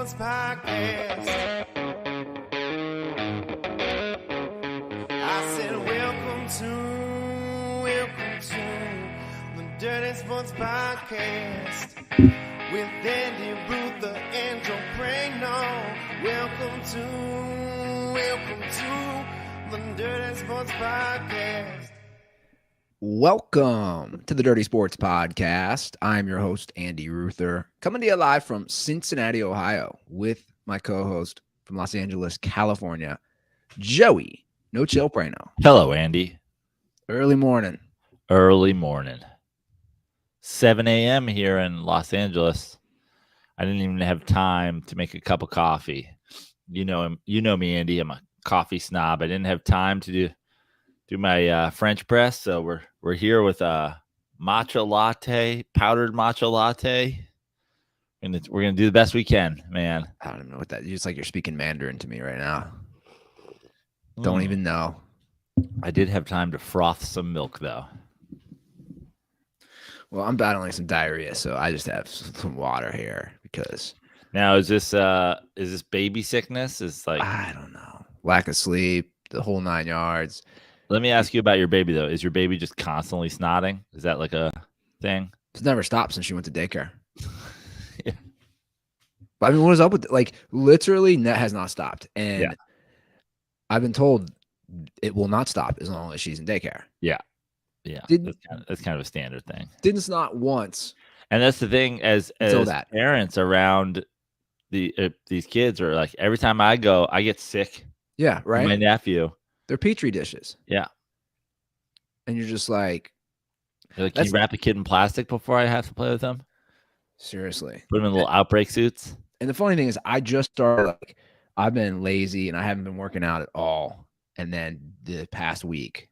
Sports Podcast. I said, welcome to the Dirty Sports Podcast with Andy Ruther and Joe Prano. Welcome to the Dirty Sports Podcast. Welcome to the Dirty Sports Podcast. I'm your host, Andy Ruther, coming to you live from Cincinnati, Ohio, with my co-host from Los Angeles, California, Joey No Chill Prano. Hello, Andy. Early morning. 7 a.m. here in Los Angeles. I didn't even have time to make a cup of coffee. You know me, Andy. I'm a coffee snob. I didn't have time to do my French press, so we're here with a matcha latte, powdered matcha latte, and we're gonna do the best we can, man. I don't even know what that is. It's like you're speaking Mandarin to me right now. Don't even know. I did have time to froth some milk, though. Well, I'm battling some diarrhea, so I just have some water here because. Now, is this baby sickness? Is like I don't know, lack of sleep, the whole 9 yards. Let me ask you about your baby, though. Is your baby just constantly snotting? Is that like a thing? It's never stopped since she went to daycare. Yeah. But I mean, what is up with it? Like, literally, net has not stopped. And Yeah. I've been told it will not stop as long as she's in daycare. Yeah. That's kind of a standard thing. Didn't snot once. And that's the thing as parents around these kids are like, every time I go, I get sick. Yeah, right? My nephew. They're Petri dishes. Yeah. And you're just like. Can you wrap the kid in plastic before I have to play with them? Seriously. Put them in little outbreak suits. And the funny thing is, I just started, like, I've been lazy and I haven't been working out at all. And then the past week,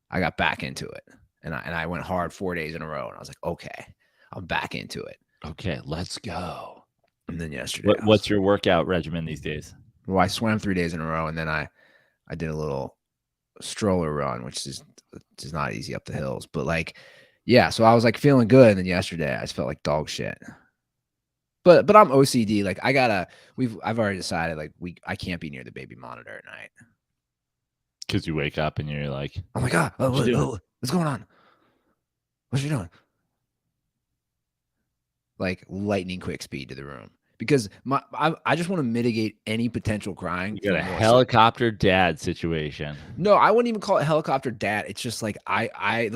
I got back into it. And I went hard 4 days in a row. And I was like, okay, I'm back into it. Okay, let's go. And then yesterday. What's your workout regimen these days? Well, I swam 3 days in a row. And then I did a little stroller run, which is not easy up the hills. But, like, yeah, so I was, like, feeling good. And then yesterday, I just felt like dog shit. But I'm OCD. Like, I've already decided, like, I can't be near the baby monitor at night. Because you wake up and you're like, oh my God, what's going on? What's she doing? Like, lightning quick speed to the room. Because I just want to mitigate any potential crying. You got a helicopter dad situation. No, I wouldn't even call it helicopter dad. It's just like I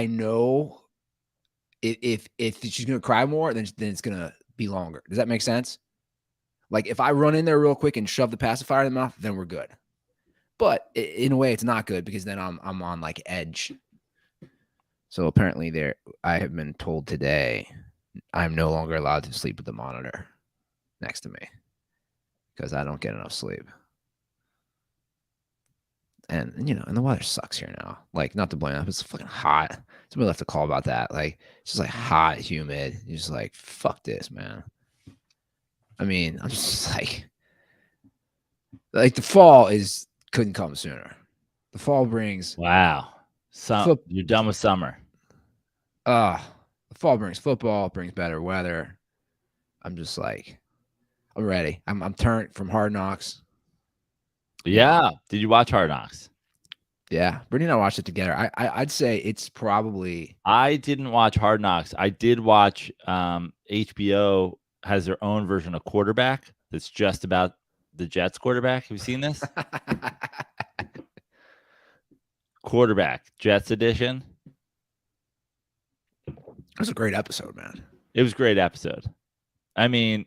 know if she's gonna cry more, then it's gonna be longer. Does that make sense? Like, if I run in there real quick and shove the pacifier in the mouth, then we're good. But in a way, it's not good because then I'm on, like, edge. So apparently, I have been told today I'm no longer allowed to sleep with the monitor next to me because I don't get enough sleep. And and the weather sucks here now. Like, not to blame them, it's fucking hot. Somebody left a call about that. Like, it's just like hot, humid. You're just like, fuck this, man. I mean, I'm just like the fall couldn't come sooner. The fall brings you're done with summer. The fall brings football, brings better weather. I'm just like, I'm ready. I'm turned from Hard Knocks. Yeah. Did you watch Hard Knocks? Yeah. Brittany and I watched it together. I'd say it's probably. I didn't watch Hard Knocks. I did watch HBO has their own version of Quarterback that's just about the Jets quarterback. Have you seen this? Quarterback, Jets edition. It was a great episode, man. It was a great episode. I mean,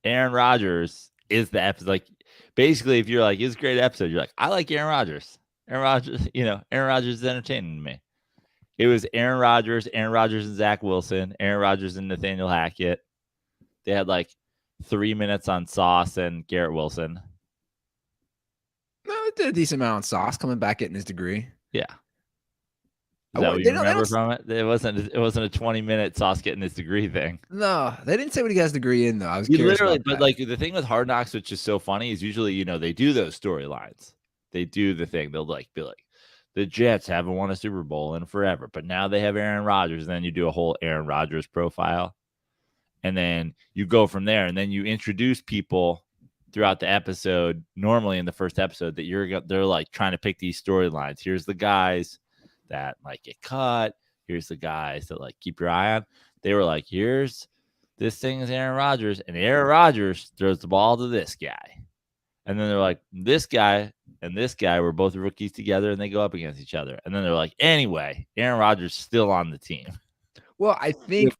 Aaron Rodgers is the episode. Like, basically, if you're like, it's a great episode, you're like, I like Aaron Rodgers. Aaron Rodgers is entertaining to me. It was Aaron Rodgers and Zach Wilson, Aaron Rodgers and Nathaniel Hackett. They had like 3 minutes on Sauce and Garrett Wilson. No, it did a decent amount on Sauce coming back getting his degree. Yeah. Is that what you remember from it? It wasn't a 20-minute Sauce getting his degree thing. No, they didn't say what he got his degree in, though. I was curious about that. But like the thing with Hard Knocks, which is so funny, is usually, they do those storylines. They do the thing. They'll be like, the Jets haven't won a Super Bowl in forever, but now they have Aaron Rodgers. And then you do a whole Aaron Rodgers profile. and then you go from there, and then you introduce people throughout the episode. Normally in the first episode that they're like trying to pick these storylines. Here's the guys that like get cut. Here's the guys that like keep your eye on. They were like, here's this thing is Aaron Rodgers, and Aaron Rodgers throws the ball to this guy. And then they're like, this guy and this guy were both rookies together, and they go up against each other. And then they're like, anyway, Aaron Rodgers is still on the team. Well, I think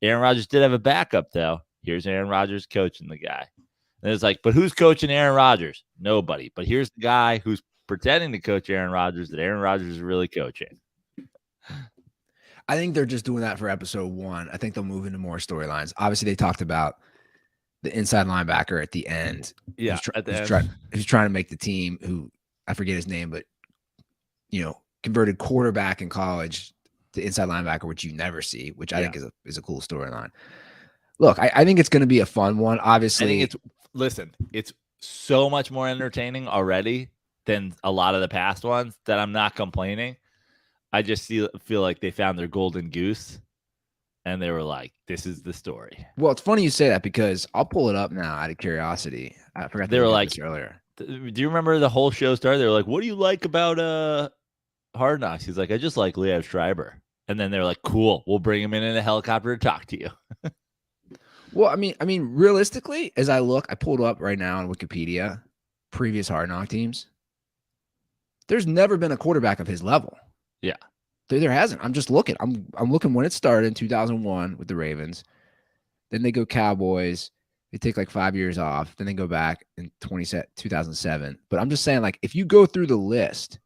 Aaron Rodgers did have a backup, though. Here's Aaron Rodgers coaching the guy. And it's like, but who's coaching Aaron Rodgers? Nobody. But here's the guy who's pretending to coach Aaron Rodgers that Aaron Rodgers is really coaching. I think they're just doing that for episode 1. I think they'll move into more storylines. Obviously, they talked about the inside linebacker at the end. Yeah, who's trying to make the team, who I forget his name, but converted quarterback in college to inside linebacker, which you never see, which I think is a cool storyline. Look, I think it's going to be a fun one. Obviously, I think it's so much more entertaining already than a lot of the past ones that I'm not complaining. I just feel like they found their golden goose, and they were like, this is the story. Well, it's funny you say that because I'll pull it up now out of curiosity. I forgot they were like this earlier. Do you remember the whole show started? They were like, what do you like about Hard Knocks? He's like, I just like Liev Schreiber. And then they're like, cool, we'll bring him in a helicopter to talk to you. Well, I mean, realistically, as I pulled up right now on Wikipedia, previous Hard Knock teams. There's never been a quarterback of his level. Yeah. There hasn't. I'm just looking. I'm looking when it started in 2001 with the Ravens. Then they go Cowboys. They take like 5 years off. Then they go back in 2007. But I'm just saying, like, if you go through the list,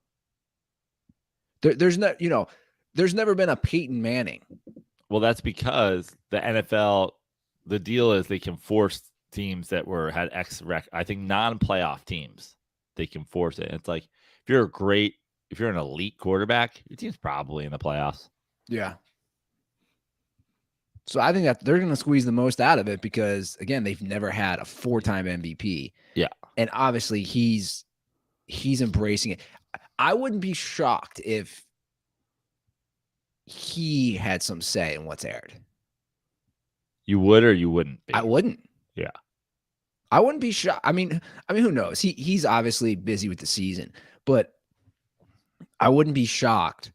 there's never been a Peyton Manning. Well, that's because the NFL, the deal is they can force teams that had I think non-playoff teams, they can force it. It's like if you're an elite quarterback, your team's probably in the playoffs. Yeah. So I think that they're going to squeeze the most out of it because, again, they've never had a 4-time MVP. Yeah. And obviously he's embracing it. I wouldn't be shocked if he had some say in what's aired. You would or you wouldn't be? I wouldn't. Yeah. I wouldn't be shocked. I mean, who knows? He's obviously busy with the season, but I wouldn't be shocked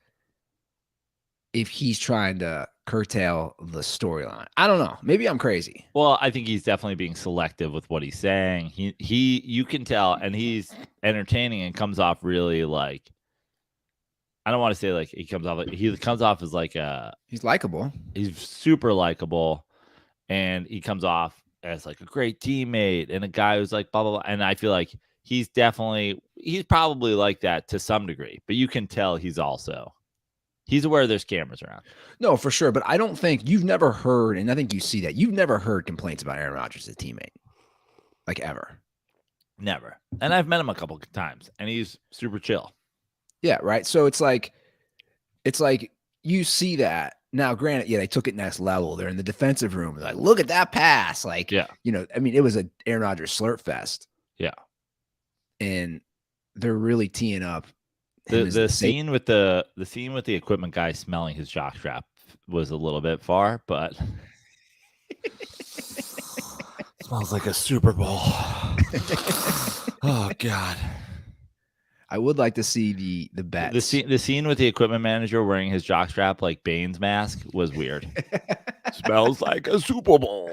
if he's trying to curtail the storyline. I don't know. Maybe I'm crazy. Well, I think he's definitely being selective with what he's saying. You can tell, and he's entertaining and comes off really like, I don't want to say like he comes off as like he's likable. He's super likable, and he comes off as like a great teammate and a guy who's like blah blah blah. And I feel like he's probably like that to some degree, but you can tell he's aware there's cameras around. No, for sure. But I don't think you've never heard, and I think you see that you've never heard complaints about Aaron Rodgers as a teammate, like ever. Never. And I've met him a couple of times, and he's super chill. Yeah, right. So it's like you see that. Now, granted, they took it next level. They're in the defensive room. They're like, look at that pass. Like, yeah. It was a Aaron Rodgers slurp fest. Yeah. And they're really teeing up. The scene with the equipment guy smelling his jockstrap was a little bit far, but smells like a Super Bowl. Oh God. I would like to see the bets. The scene with the equipment manager wearing his jockstrap like Bane's mask was weird. Smells like a Super Bowl.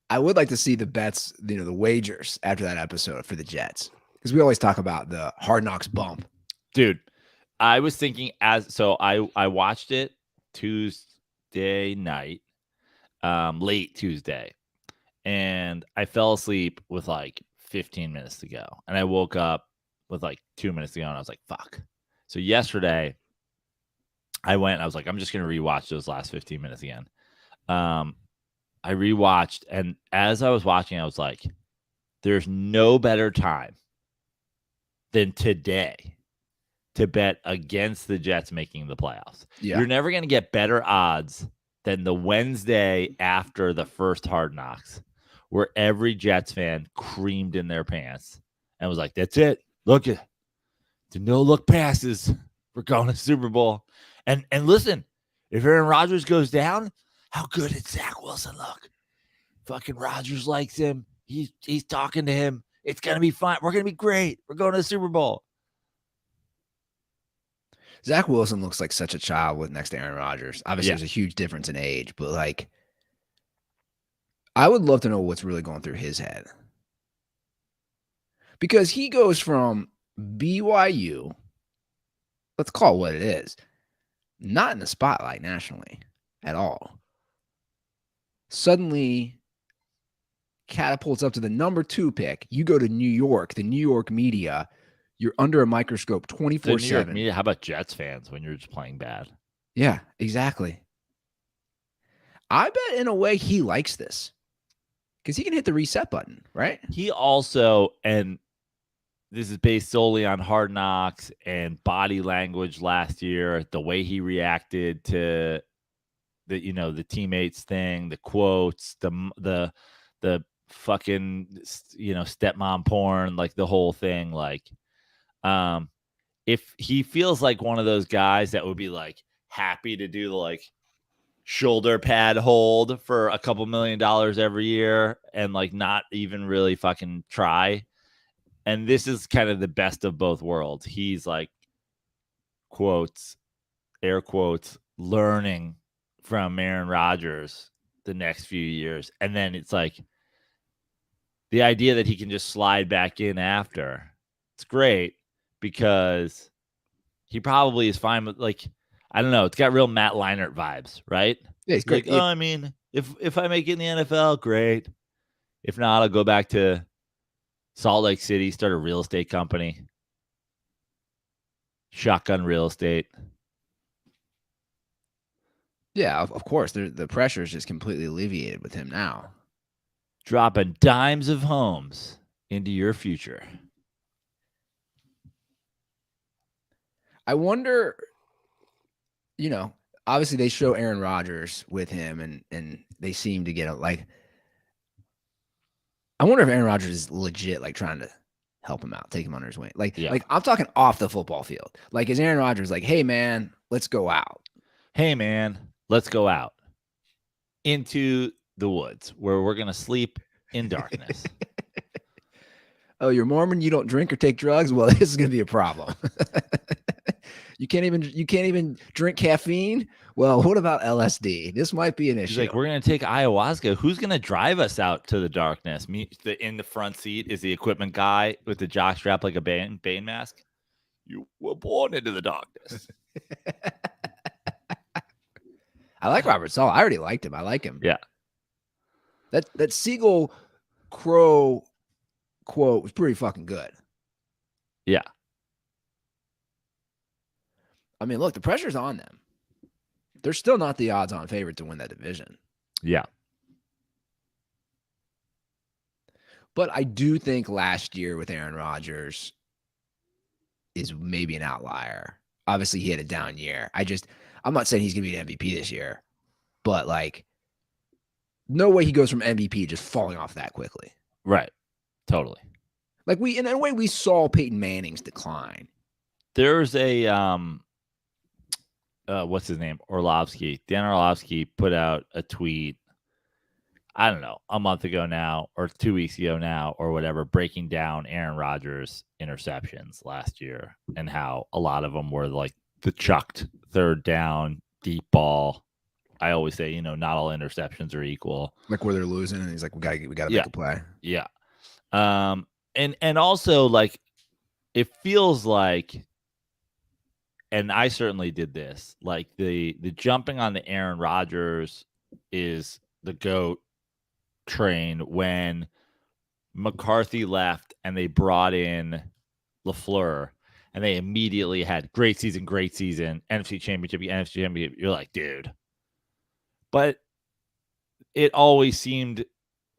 I would like to see the bets, the wagers after that episode for the Jets. Because we always talk about the Hard Knocks bump. Dude, I was thinking I watched it Tuesday night, late Tuesday, and I fell asleep with like 15 minutes to go. And I woke up with like 2 minutes to go, and I was like, fuck. So yesterday, I was like, I'm just going to rewatch those last 15 minutes again. I rewatched, and as I was watching, I was like, there's no better time than today to bet against the Jets making the playoffs. Yeah. You're never going to get better odds than the Wednesday after the first Hard Knocks, where every Jets fan creamed in their pants and was like, that's it. Look at the no-look passes. We're going to Super Bowl. And listen, If Aaron Rodgers goes down, how good did Zach Wilson look? Fucking Rodgers likes him. He's talking to him. It's going to be fine. We're going to be great. We're going to the Super Bowl. Zach Wilson looks like such a child with next to Aaron Rodgers. Obviously, Yeah. there's a huge difference in age, but like, I would love to know what's really going through his head. Because he goes from BYU, let's call it what it is, not in the spotlight nationally at all. Suddenly catapults up to the number 2 pick. You go to New York, the New York media, you're under a microscope 24/7. Media, how about Jets fans when you're just playing bad? Yeah, exactly. I bet in a way he likes this because he can hit the reset button, right? He also, and this is based solely on Hard Knocks and body language last year, the way he reacted to the teammates thing, the quotes, the fucking stepmom porn, like the whole thing. Like, if he feels like one of those guys that would be like happy to do the like shoulder pad hold for a couple $1 million every year and like not even really fucking try. And this is kind of the best of both worlds. He's like, quotes, air quotes, learning from Aaron Rodgers the next few years. And then it's like the idea that he can just slide back in after. It's great because he probably is fine with, like, I don't know. It's got real Matt Leinart vibes, right? Yeah, he's great. Like, I mean, if I make it in the NFL, great. If not, I'll go back to Salt Lake City, start a real estate company. Shotgun real estate. Yeah, of course. The pressure is just completely alleviated with him now. Dropping dimes of homes into your future. I wonder, obviously they show Aaron Rodgers with him and they seem to get like, I wonder if Aaron Rodgers is legit like trying to help him out, take him under his wing. Like I'm talking off the football field. Like, is Aaron Rodgers like, hey man, let's go out. Hey man, let's go out into the woods where we're going to sleep in darkness. Oh, you're Mormon, you don't drink or take drugs? Well, this is going to be a problem. You can't even drink caffeine? Well, what about LSD? This might be an issue. He's like, we're going to take ayahuasca. Who's going to drive us out to the darkness? In the front seat is the equipment guy with the jock strap like a Bane mask. You were born into the darkness. I like Robert Saleh. I already liked him. I like him. Yeah. That Seagull Crow quote was pretty fucking good. Yeah. I mean, look, the pressure's on them. They're still not the odds-on favorite to win that division. Yeah. But I do think last year with Aaron Rodgers is maybe an outlier. Obviously, he had a down year. I'm not saying he's going to be an MVP this year, but like, no way he goes from MVP just falling off that quickly. Right. Totally. Like in a way, we saw Peyton Manning's decline. There's a what's his name? Orlovsky. Dan Orlovsky put out a tweet, I don't know, a month ago now or 2 weeks ago now or whatever, breaking down Aaron Rodgers' interceptions last year and how a lot of them were like the chucked third down, deep ball. I always say, not all interceptions are equal. Like where they're losing, and he's like, we gotta make a play. Yeah. And also like it feels like, and I certainly did this, like the jumping on the Aaron Rodgers is the GOAT train when McCarthy left and they brought in LaFleur and they immediately had great season, NFC Championship. You're like, dude. But it always seemed,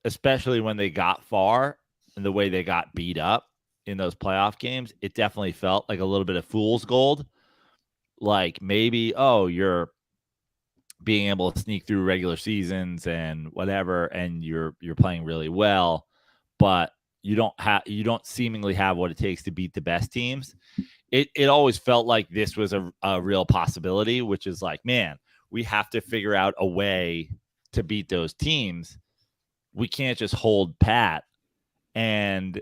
especially when they got far and the way they got beat up in those playoff games, it definitely felt like a little bit of fool's gold. Like maybe, you're being able to sneak through regular seasons and whatever, and you're playing really well, but you don't seemingly have what it takes to beat the best teams. It always felt like this was a real possibility, which is like, man, we have to figure out a way to beat those teams. We can't just hold pat. And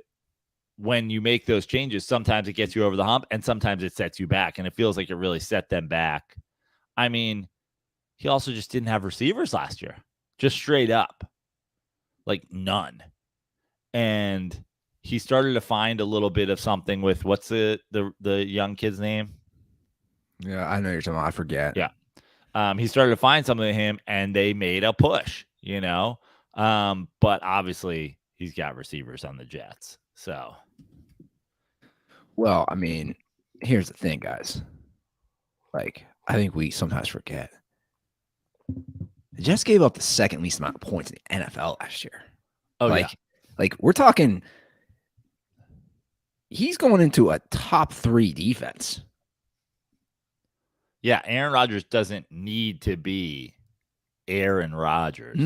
when you make those changes, sometimes it gets you over the hump and sometimes it sets you back. And it feels like it really set them back. I mean, he also just didn't have receivers last year, just straight up, like none. And he started to find a little bit of something with what's the young kid's name? Yeah, I know you're talking about. I forget. Yeah. He started to find something in him, and they made a push, you know. But obviously, he's got receivers on the Jets. So, well, I mean, here's the thing, guys. Like, I think we sometimes forget. The Jets gave up the second least amount of points in the NFL last year. oh, Like we're talking, he's going into a top 3 defense. yeah. Aaron Rodgers doesn't need to be Aaron Rodgers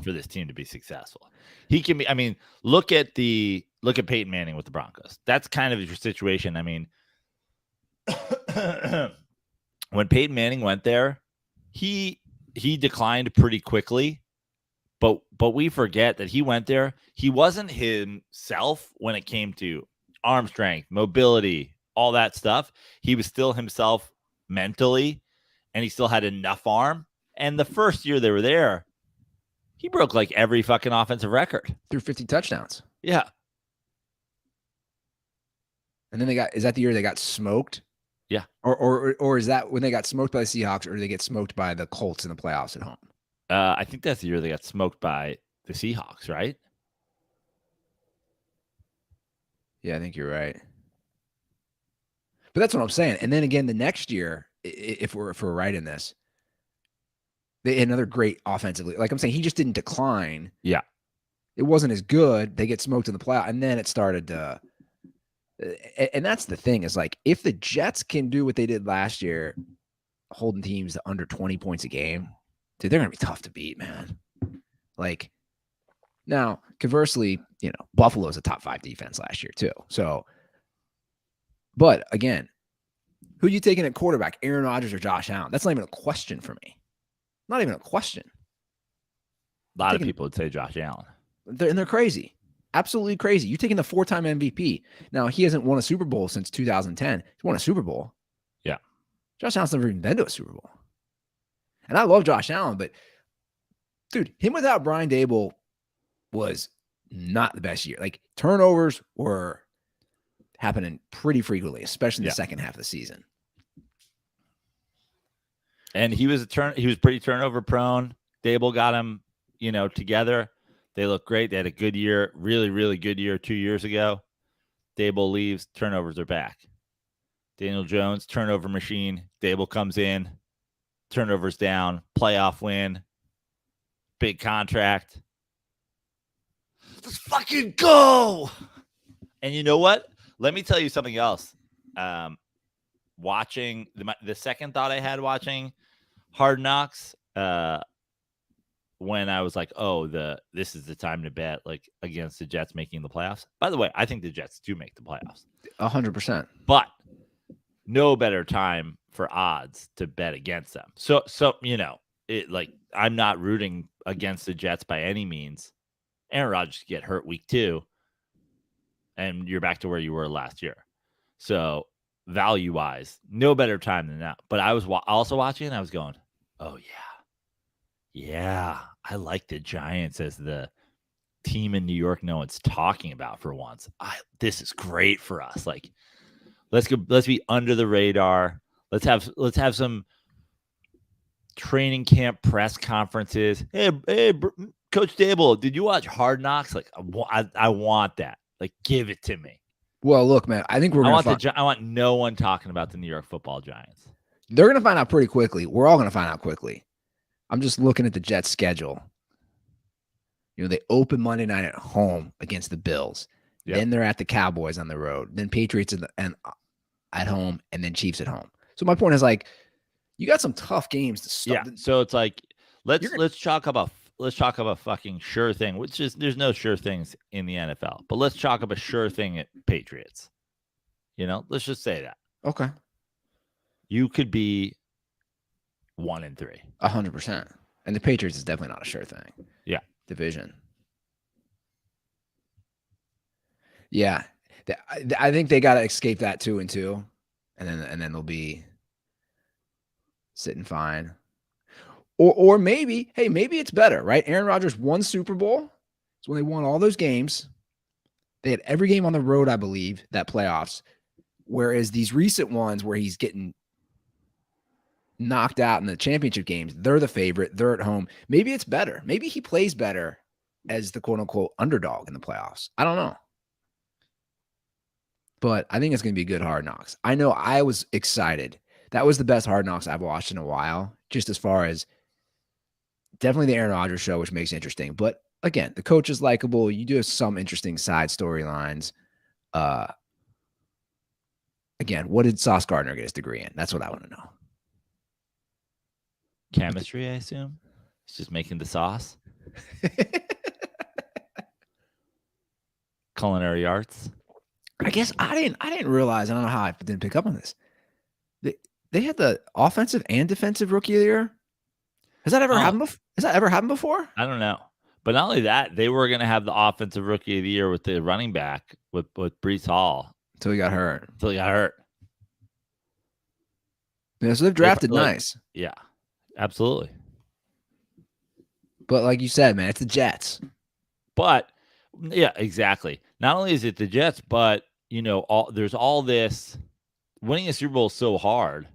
for this team to be successful. He can be. I mean, look at Peyton Manning with the Broncos. That's kind of your situation. I mean, when Peyton Manning went there, he declined pretty quickly. But we forget that he went there. He wasn't himself when it came to arm strength, mobility, all that stuff. He was still himself mentally, and he still had enough arm. And the first year they were there, he broke like every fucking offensive record. Threw 50 touchdowns. Yeah. And then is that the year they got smoked? Yeah. Or is that when they got smoked by the Seahawks, or did they get smoked by the Colts in the playoffs at home? I think that's the year they got smoked by the Seahawks, right? Yeah, I think you're right. But that's what I'm saying. And then again, the next year, if we're right in this, they had another great offensively. Like I'm saying, he just didn't decline. Yeah. It wasn't as good. They get smoked in the playoff, and then it started to. And that's the thing is, like, if the Jets can do what they did last year, holding teams to under 20 points a game, dude, they're going to be tough to beat, man. Like, now, conversely, you know, Buffalo's a top 5 defense last year, too. So, but again, who you taking at quarterback, Aaron Rodgers or Josh Allen? That's not even a question for me. Not even a question. A lot of people would say Josh Allen. They're crazy. Absolutely crazy. You're taking the 4-time MVP. Now, he hasn't won a Super Bowl since 2010. He's won a Super Bowl. Yeah. Josh Allen's never even been to a Super Bowl. And I love Josh Allen, but, dude, him without Brian Daboll was not the best year. Like, turnovers were happening pretty frequently, especially in the second half of the season. And he was pretty turnover prone. Daboll got him, you know, together. They look great. They had a good year, really, really good year 2 years ago. Daboll leaves, turnovers are back. Daniel Jones, turnover machine. Daboll comes in, turnovers down, playoff win, big contract. Let's fucking go. And you know what? Let me tell you something else. Watching the second thought I had watching Hard Knocks, when I was like, oh, this is the time to bet, like, against the Jets making the playoffs. By the way, I think the Jets do make the playoffs. 100%. But no better time for odds to bet against them. So you know, I'm not rooting against the Jets by any means. Aaron Rodgers get hurt week 2, and you're back to where you were last year. So value-wise, no better time than that. But I was also watching, and I was going, oh, yeah, I like the Giants as the team in New York no one's talking about for once. This is great for us. Like, let's be under the radar. Let's have some training camp press conferences. Hey, Coach Daboll, did you watch Hard Knocks? Like, I want that. Like, give it to me. Well, look, man, I think I want no one talking about the New York Football Giants. They're going to find out pretty quickly. We're all going to find out quickly. I'm just looking at the Jets' schedule. You know, they open Monday night at home against the Bills. Yep. Then they're at the Cowboys on the road. Then Patriots at home, and then Chiefs at home. So my point is, like, you got some tough games to start. Yeah. So it's like let's talk about fucking sure thing, which is there's no sure things in the NFL. But let's talk about sure thing at Patriots. You know, let's just say that. Okay. You could be 1-3. 100%. And the Patriots is definitely not a sure thing. Yeah. Division. Yeah. I think they got to escape that 2-2, and then they'll be sitting fine. Or maybe, hey, maybe it's better, right? Aaron Rodgers won Super Bowl. It's when they won all those games. They had every game on the road, I believe, that playoffs. Whereas these recent ones where he's getting knocked out in the championship games, they're the favorite. They're at home. Maybe it's better. Maybe he plays better as the quote-unquote underdog in the playoffs. I don't know. But I think it's going to be good Hard Knocks. I know I was excited. That was the best Hard Knocks I've watched in a while, just as far as definitely the Aaron Rodgers show, which makes it interesting. But again, the coach is likable. You do have some interesting side storylines. Again, what did Sauce Gardner get his degree in? That's what I want to know. Chemistry, I assume. He's just making the sauce. Culinary arts. I guess I didn't realize. I don't know how I didn't pick up on this. They had the offensive and defensive rookie of the year. Has that ever happened before? Has that ever happened before? I don't know. But not only that, they were going to have the offensive rookie of the year with the running back with Breece Hall. Until he got hurt. Yeah, so they've drafted nice. Yeah, absolutely. But like you said, man, it's the Jets. But yeah, exactly. Not only is it the Jets, but there's all this. Winning a Super Bowl is so hard.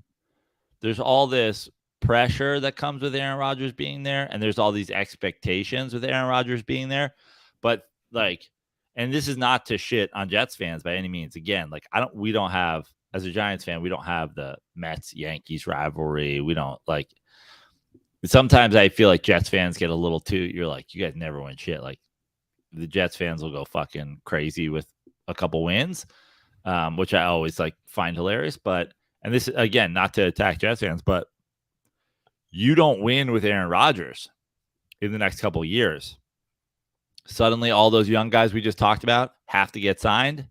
There's all this pressure that comes with Aaron Rodgers being there, and there's all these expectations with Aaron Rodgers being there. But and this is not to shit on Jets fans by any means. Again, we don't have, as a Giants fan, we don't have the Mets-Yankees rivalry. We don't sometimes I feel like Jets fans get a little too, you're like, you guys never win shit. Like the Jets fans will go fucking crazy with a couple wins, which I always find hilarious. And this, again, not to attack Jets fans, but you don't win with Aaron Rodgers in the next couple of years. Suddenly, all those young guys we just talked about have to get signed,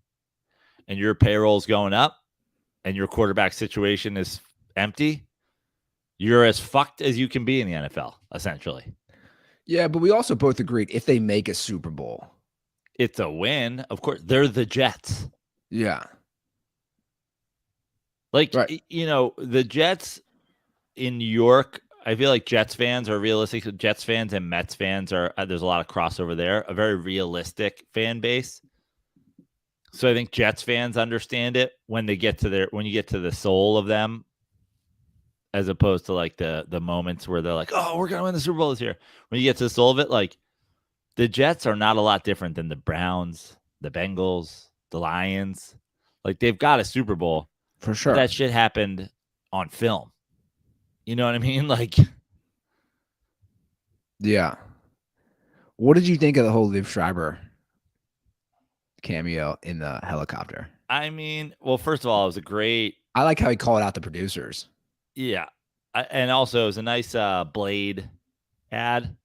and your payroll's going up, and your quarterback situation is empty. You're as fucked as you can be in the NFL, essentially. Yeah, but we also both agreed if they make a Super Bowl, it's a win. Of course, they're the Jets. Yeah. Right. The Jets in New York, I feel like Jets fans are realistic. Jets fans and Mets fans there's a lot of crossover there, a very realistic fan base. So I think Jets fans understand it when you get to the soul of them, as opposed to the moments where they're like, oh, we're going to win the Super Bowl this year. When you get to the soul of it, the Jets are not a lot different than the Browns, the Bengals, the Lions. They've got a Super Bowl. For sure. That shit happened on film. You know what I mean? Yeah. What did you think of the whole Liv Schreiber cameo in the helicopter? I mean, well, first of all, it was a great. I like how he called out the producers. Yeah. And also, it was a nice Blade ad.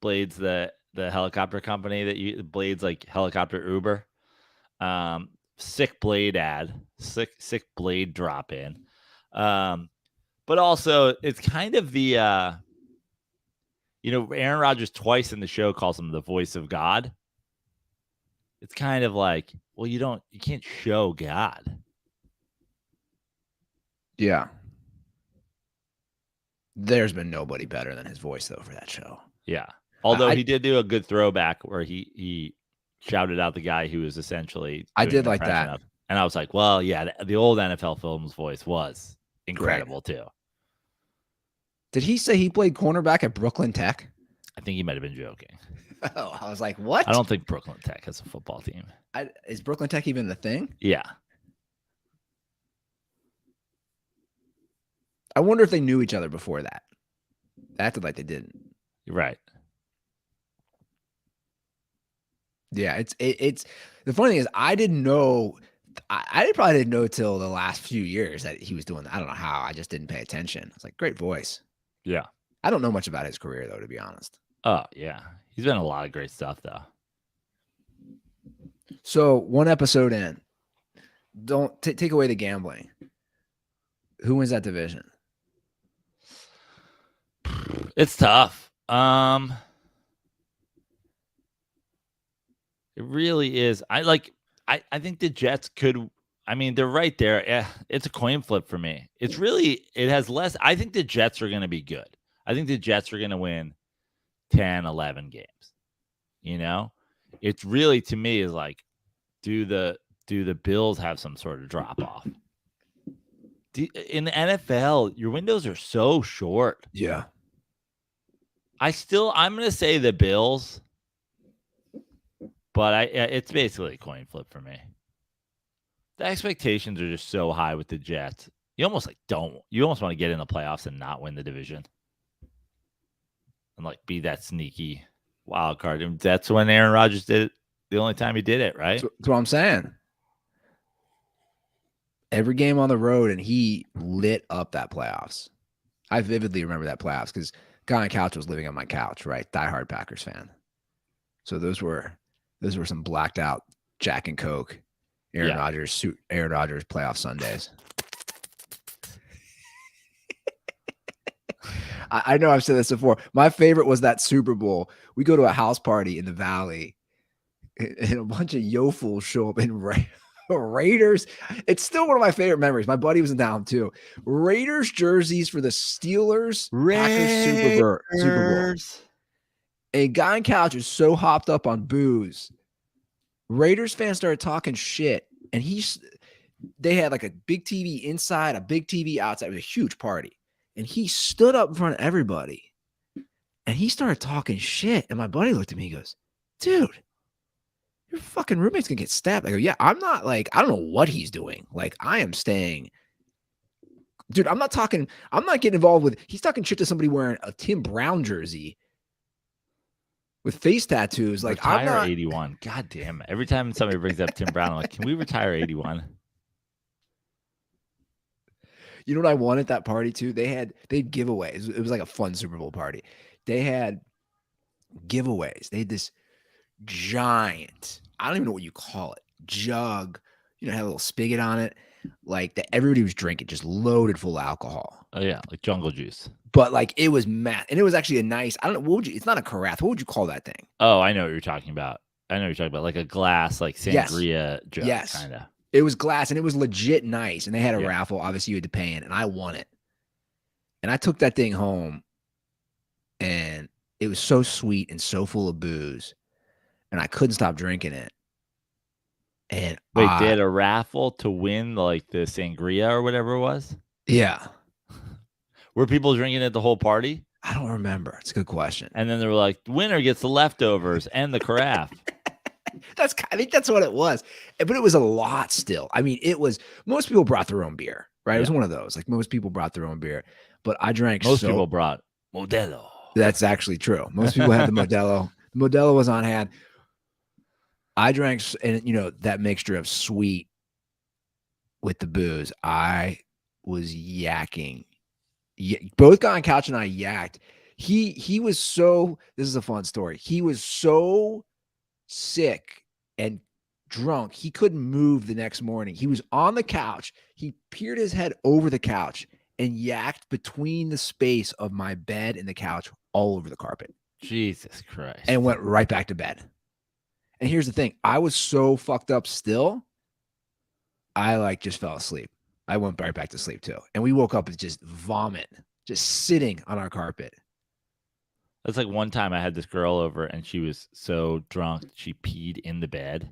Blade's the helicopter company Blade's helicopter Uber. Sick Blade ad. Sick Blade drop in. But also, it's kind of the, Aaron Rodgers twice in the show calls him the voice of God. It's kind of like, well, you can't show God. Yeah. There's been nobody better than his voice, though, for that show. Yeah. Although he did do a good throwback where he shouted out the guy who was essentially. I did like that. And I was like, well, yeah, the old NFL Films voice was incredible, too. Did he say he played cornerback at Brooklyn Tech? I think he might have been joking. Oh, I was like, what? I don't think Brooklyn Tech has a football team. Is Brooklyn Tech even the thing? Yeah. I wonder if they knew each other before that. They acted like they didn't. You're right. Yeah, it's the funny thing is I didn't know. I probably didn't know till the last few years that he was doing that. I don't know how. I just didn't pay attention. I was like, great voice. Yeah. I don't know much about his career, though, to be honest. Oh, yeah. He's been in a lot of great stuff, though. So, one episode in, don't take away the gambling. Who wins that division? It's tough. It really is. I think the Jets could. I mean, they're right there. Yeah, it's a coin flip for me. It has less. I think the Jets are going to be good. I think the Jets are going to win 10, 11 games. You know, it's really, to me, is like, do the Bills have some sort of drop off? In the NFL, your windows are so short. Yeah. I'm going to say the Bills, but it's basically a coin flip for me. The expectations are just so high with the Jets. You almost want to get in the playoffs and not win the division. And like be that sneaky wild card. And that's when Aaron Rodgers did it. The only time he did it, right? That's what I'm saying. Every game on the road, and he lit up that playoffs. I vividly remember that playoffs because guy on couch was living on my couch, right? Diehard Packers fan. So those were some blacked out Jack and Coke, Aaron Rodgers playoff Sundays. I know I've said this before. My favorite was that Super Bowl. We go to a house party in the Valley, and a bunch of yo-fools show up in Raiders. It's still one of my favorite memories. My buddy was in town too. Raiders jerseys for the Steelers Packers Super Bowl. A guy on couch is so hopped up on booze. Raiders fans started talking shit, and they had like a big TV inside, a big TV outside. It was a huge party. And he stood up in front of everybody and he started talking shit. And my buddy looked at me, he goes, dude, your fucking roommate's gonna get stabbed. I go, yeah, I'm not like, I don't know what he's doing. Like, I am staying. Dude, I'm not getting involved with, he's talking shit to somebody wearing a Tim Brown jersey with face tattoos. Like, retire I'm not 81. God damn it. Every time somebody brings up Tim Brown, I'm like, can we retire 81? You know what I won at that party too? They had giveaways. It was like a fun Super Bowl party. They had giveaways. They had this giant, I don't even know what you call it, jug. You know, had a little spigot on it, like that everybody was drinking, just loaded full of alcohol. Oh yeah, like jungle juice. But like it was math, and it was actually a nice. I don't know. It's not a carafe. What would you call that thing? Oh, I know what you're talking about. Like a glass, like sangria jug, kind of. It was glass, and it was legit nice. And they had a raffle. Obviously, you had to pay in, and I won it. And I took that thing home, and it was so sweet and so full of booze, and I couldn't stop drinking it. And wait, they had a raffle to win like the sangria or whatever it was? Yeah. Were people drinking it the whole party? I don't remember. It's a good question. And then they were like, the winner gets the leftovers and the carafe. I think that's what it was. But it was a lot still. I mean, most people brought their own beer, right? Yeah. It was one of those. Like most people brought their own beer. But I drank Most people brought Modelo. That's actually true. Most people had the Modelo. The Modelo was on hand. I drank, and you know, that mixture of sweet with the booze. I was yakking. Both guy on couch and I yacked. He was so, this is a fun story. He was so sick and drunk, he couldn't move the next morning. He was on the couch. He peered his head over the couch and yacked between the space of my bed and the couch all over the carpet. Jesus Christ. And went right back to bed. And here's the thing. I was so fucked up still. I like just fell asleep. I went right back to sleep too. And we woke up with just vomit, just sitting on our carpet. That's like one time I had this girl over and she was so drunk, she peed in the bed.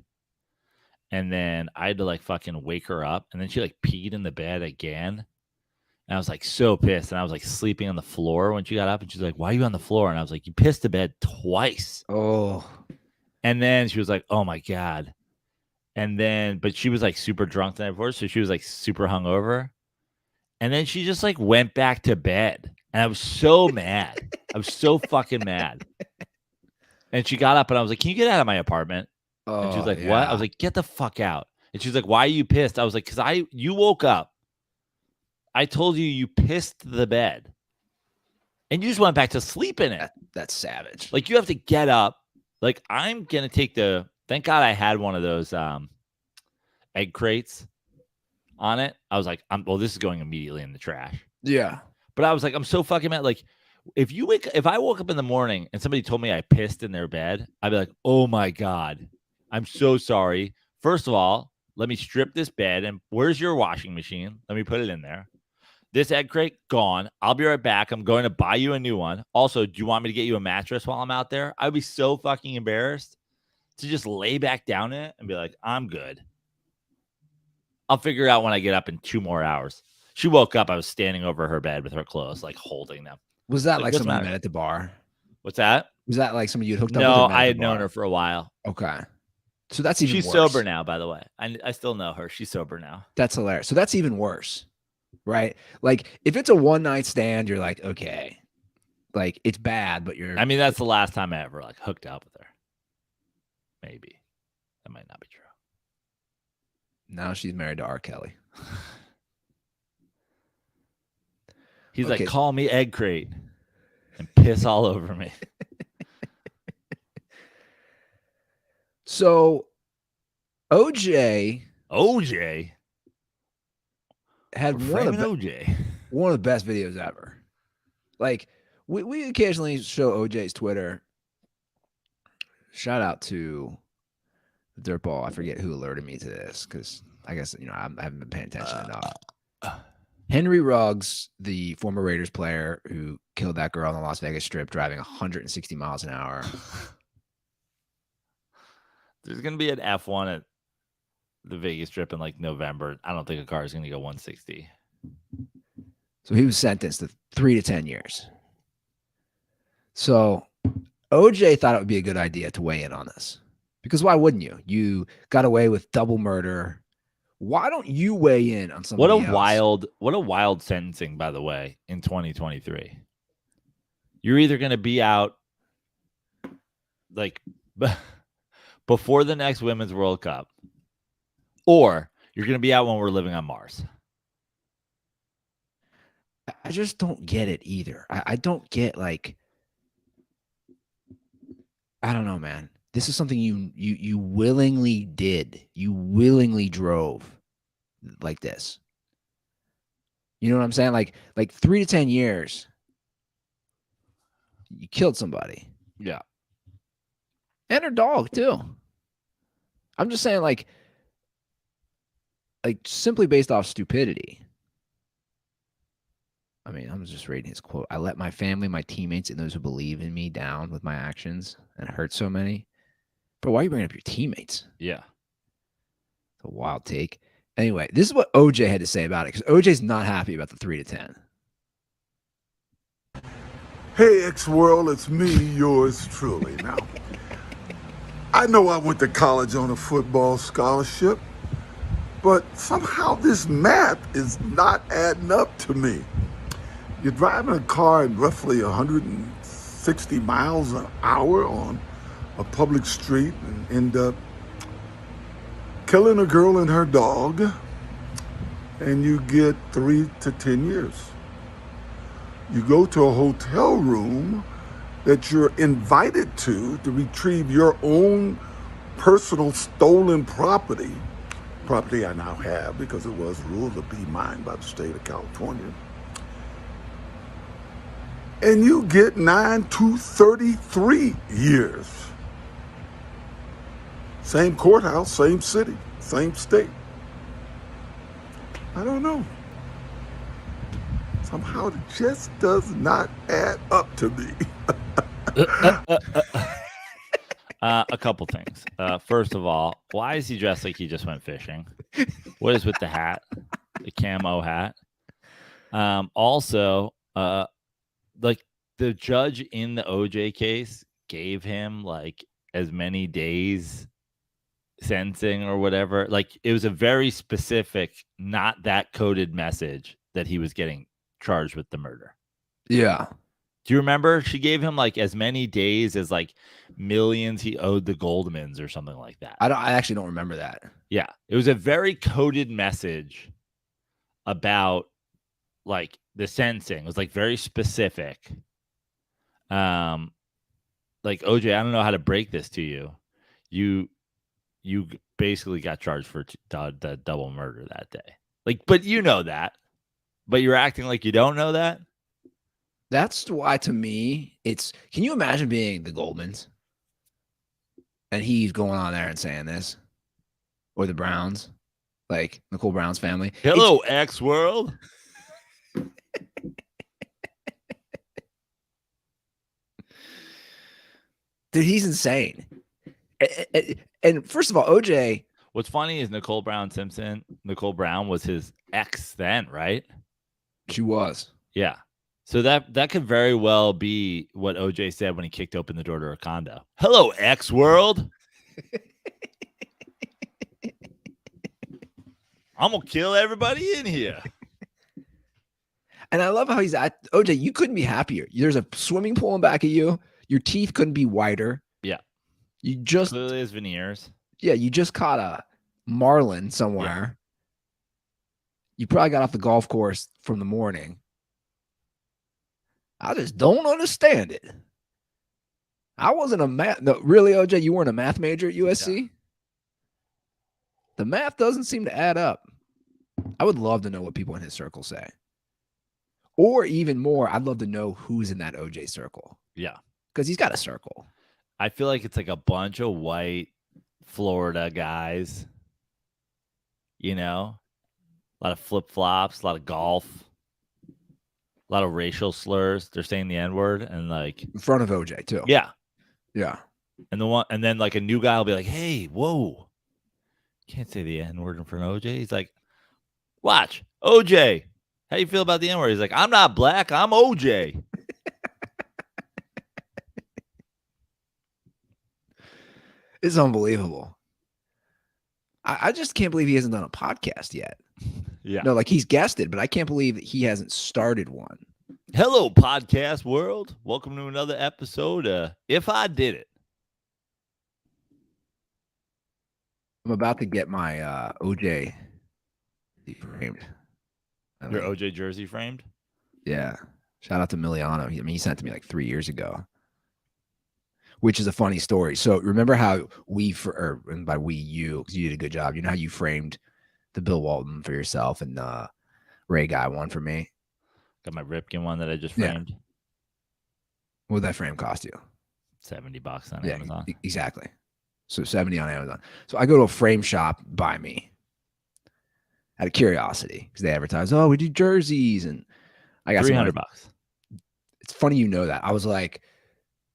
And then I had to like fucking wake her up. And then she like peed in the bed again. And I was like so pissed. And I was like sleeping on the floor when she got up. And she's like, why are you on the floor? And I was like, you pissed the bed twice. Oh. And then she was like, oh my God. And then, but she was like super drunk the night before. So she was like super hungover. And then she just like went back to bed. And I was so mad. I was so fucking mad. And she got up and I was like, can you get out of my apartment? And she was like, what? I was like, get the fuck out. And she's like, why are you pissed? I was like, because you woke up. I told you pissed the bed. And you just went back to sleep in it. That's savage. Like you have to get up. Like I'm going to take thank God I had one of those egg crates on it. I was like, well, this is going immediately in the trash. Yeah. But I was like, I'm so fucking mad. Like If I woke up in the morning and somebody told me I pissed in their bed, I'd be like, oh my God, I'm so sorry. First of all, let me strip this bed and where's your washing machine? Let me put it in there. This egg crate, gone. I'll be right back. I'm going to buy you a new one. Also, do you want me to get you a mattress while I'm out there? I'd be so fucking embarrassed to just lay back down in it and be like, I'm good. I'll figure it out when I get up in 2 more hours. She woke up. I was standing over her bed with her clothes, like holding them. Was that like what's somebody you the met matter? at the bar? What's that? Was that like somebody you hooked up with? No, or met I at had the known bar? her for a while. Okay. So that's even She's worse. sober now, by the way. I still know her. She's sober now. That's hilarious. So that's even worse, right? Like if it's a one-night stand, you're like, okay, like it's bad, but you're. I mean, that's the last time I ever like hooked up with her. Maybe that might not be true. Now she's married to R. Kelly. He's Okay. like, call me egg crate and piss all over me. So OJ had one of the best videos ever. Like we occasionally show OJ's Twitter. Shout out to DirtBall. I forget who alerted me to this because I guess I haven't been paying attention enough. Henry Ruggs, the former Raiders player who killed that girl on the Las Vegas Strip driving 160 miles an hour. There's gonna be an F1 at the Vegas Strip in like November. I don't think a car is gonna go 160. So he was sentenced to 3 to 10 years. So OJ thought it would be a good idea to weigh in on this. Because why wouldn't you? You got away with double murder. Why don't you weigh in on somebody else? What a wild sentencing, by the way, in 2023. You're either going to be out like before the next Women's World Cup, or you're going to be out when we're living on Mars. I just don't get it either. I don't get like, I don't know, man. This is something you willingly did. You willingly drove like this. You know what I'm saying? Like 3 to 10 years. You killed somebody. Yeah. And her dog too. I'm just saying like simply based off stupidity. I mean, I'm just reading his quote. I let my family, my teammates, and those who believe in me down with my actions and hurt so many. But why are you bringing up your teammates? Yeah. It's a wild take. Anyway, this is what OJ had to say about it because OJ's not happy about the 3 to 10. Hey, X-World, it's me, yours truly. Now, I know I went to college on a football scholarship, but somehow this math is not adding up to me. You're driving a car at roughly 160 miles an hour on a public street and end up killing a girl and her dog, and you get 3 to 10 years. You go to a hotel room that you're invited to retrieve your own personal stolen property I now have because it was ruled to be mine by the state of California. And you get 9 to 33 years. Same courthouse, same city, same state. I don't know. Somehow it just does not add up to me. A couple things. First of all, why is he dressed like he just went fishing? What is with the hat? The camo hat. Also, like the judge in the OJ case gave him like as many days sentencing or whatever. Like it was a very specific, not that coded message that he was getting charged with the murder. Yeah. Do you remember? She gave him like as many days as like millions he owed the Goldmans or something like that. I actually don't remember that. Yeah. It was a very coded message about like the sentencing. It was like very specific. Like OJ, I don't know how to break this to you. You basically got charged for the double murder that day. Like, but you know that. But you're acting like you don't know that. That's why, to me, it's. Can you imagine being the Goldmans, and he's going on there and saying this, or the Browns, like Nicole Brown's family? Hello, X World. Dude, he's insane. And first of all, OJ. What's funny is Nicole Brown was his ex then, right? She was. Yeah. So that could very well be what OJ said when he kicked open the door to her condo. Hello, X World. I'm going to kill everybody in here. And I love how he's at. OJ, you couldn't be happier. There's a swimming pool in back of you. Your teeth couldn't be whiter. Yeah. You just. Clearly his veneers. Yeah, you just caught a marlin somewhere. Yeah. You probably got off the golf course from the morning. I just don't understand it. I wasn't a math. No, really, OJ, you weren't a math major at USC? Yeah. The math doesn't seem to add up. I would love to know what people in his circle say. Or even more, I'd love to know who's in that OJ circle. Yeah. Because he's got a circle. I feel like it's like a bunch of white Florida guys. You know? A lot of flip-flops, a lot of golf. A lot of racial slurs. They're saying the N-word and like in front of OJ too. Yeah. Yeah. And then like a new guy will be like, hey, whoa. Can't say the N-word in front of OJ. He's like, watch, OJ. How you feel about the N-word? He's like, I'm not black, I'm OJ. It's unbelievable. I just can't believe he hasn't done a podcast yet. Yeah. No, like he's guested, but I can't believe that he hasn't started one. Hello, podcast world. Welcome to another episode. If I Did It. I'm about to get my OJ framed. Your OJ jersey framed? Yeah. Shout out to Miliano. He sent it to me like 3 years ago. Which is a funny story. So remember how and by we, you, because you did a good job. You know how you framed the Bill Walton for yourself and Ray Guy one for me? Got my Ripken one that I just framed. Yeah. What would that frame cost you? $70 on Amazon. Exactly. So $70 on Amazon. So I go to a frame shop by me out of curiosity because they advertise, oh, we do jerseys. And I got $300. It's funny you know that. I was like,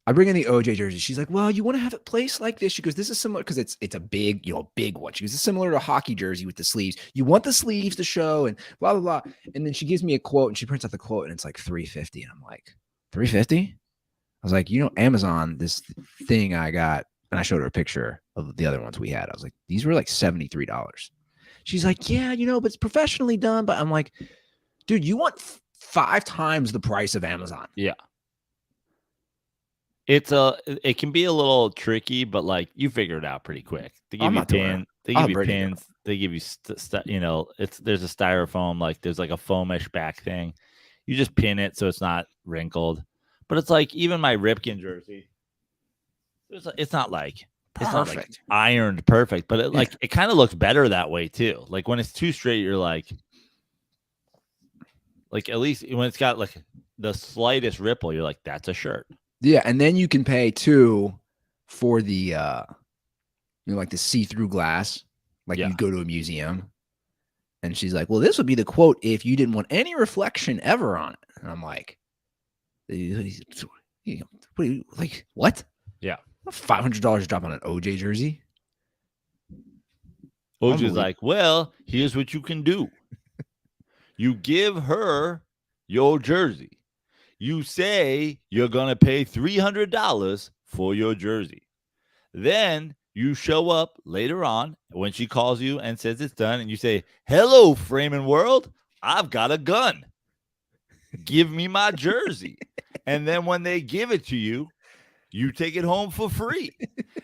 I bring in the OJ jersey. She's like, well, you want to have it placed like this? She goes, this is similar because it's a big, big one. She goes, it's similar to a hockey jersey with the sleeves. You want the sleeves to show and blah, blah, blah. And then she gives me a quote and she prints out the quote and it's like $350. And I'm like, $350? I was like, Amazon, this thing I got, and I showed her a picture of the other ones we had. I was like, these were like $73. She's like, yeah, but it's professionally done. But I'm like, dude, you want 5 times the price of Amazon. Yeah. It can be a little tricky, but like you figure it out pretty quick. They give you pins. They give you pins. They give you there's a styrofoam, like there's like a foamish back thing. You just pin it so it's not wrinkled. But it's like even my Ripken jersey. It's not like ironed perfect, but it kind of looks better that way too. Like when it's too straight, you're like at least when it's got like the slightest ripple, you're like, that's a shirt. Yeah, and then you can pay too for the like the see-through glass. Like you go to a museum. And she's like, well, this would be the quote if you didn't want any reflection ever on it. And I'm like, what? Yeah. $500 drop on an OJ jersey. OJ's like, well, here's what you can do. You give her your jersey. You say you're going to pay $300 for your jersey. Then you show up later on when she calls you and says it's done. And you say, hello, framing world. I've got a gun. Give me my jersey. And then when they give it to you, you take it home for free.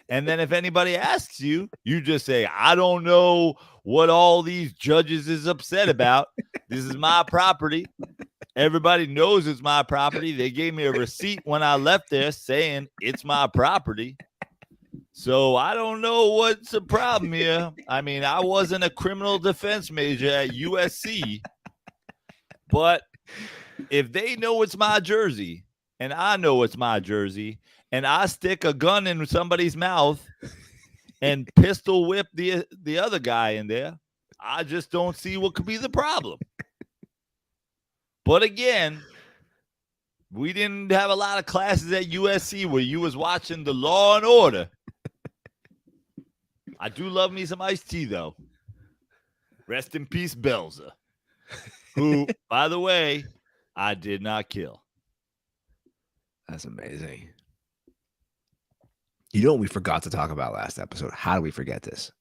And then if anybody asks you, you just say, I don't know what all these judges is upset about. This is my property. Everybody knows it's my property. They gave me a receipt when I left there saying it's my property. So I don't know what's the problem here. I mean, I wasn't a criminal defense major at USC, but if they know it's my jersey and I know it's my jersey and I stick a gun in somebody's mouth and pistol whip the other guy in there, I just don't see what could be the problem. But again, we didn't have a lot of classes at USC where you was watching the Law and Order. I do love me some iced tea, though. Rest in peace, Belzer, who, by the way, I did not kill. That's amazing. You know what we forgot to talk about last episode? How do we forget this?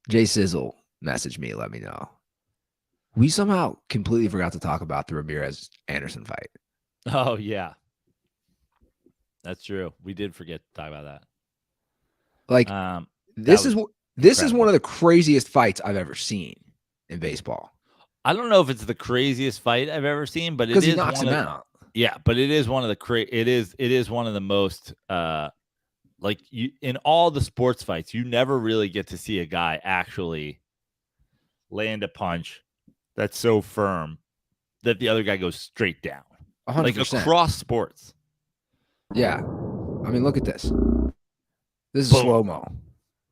Jay Sizzle messaged me, let me know. We somehow completely forgot to talk about the Ramirez Anderson fight. Oh, yeah. That's true. We did forget to talk about that. Like, this is one of the craziest fights I've ever seen in baseball. I don't know if it's the craziest fight I've ever seen, but because he knocks him out. Yeah, but it is one of the it is one of the most like you in all the sports fights, you never really get to see a guy actually land a punch that's so firm that the other guy goes straight down. 100%. Like across sports. Yeah. I mean, look at this. This is slow-mo.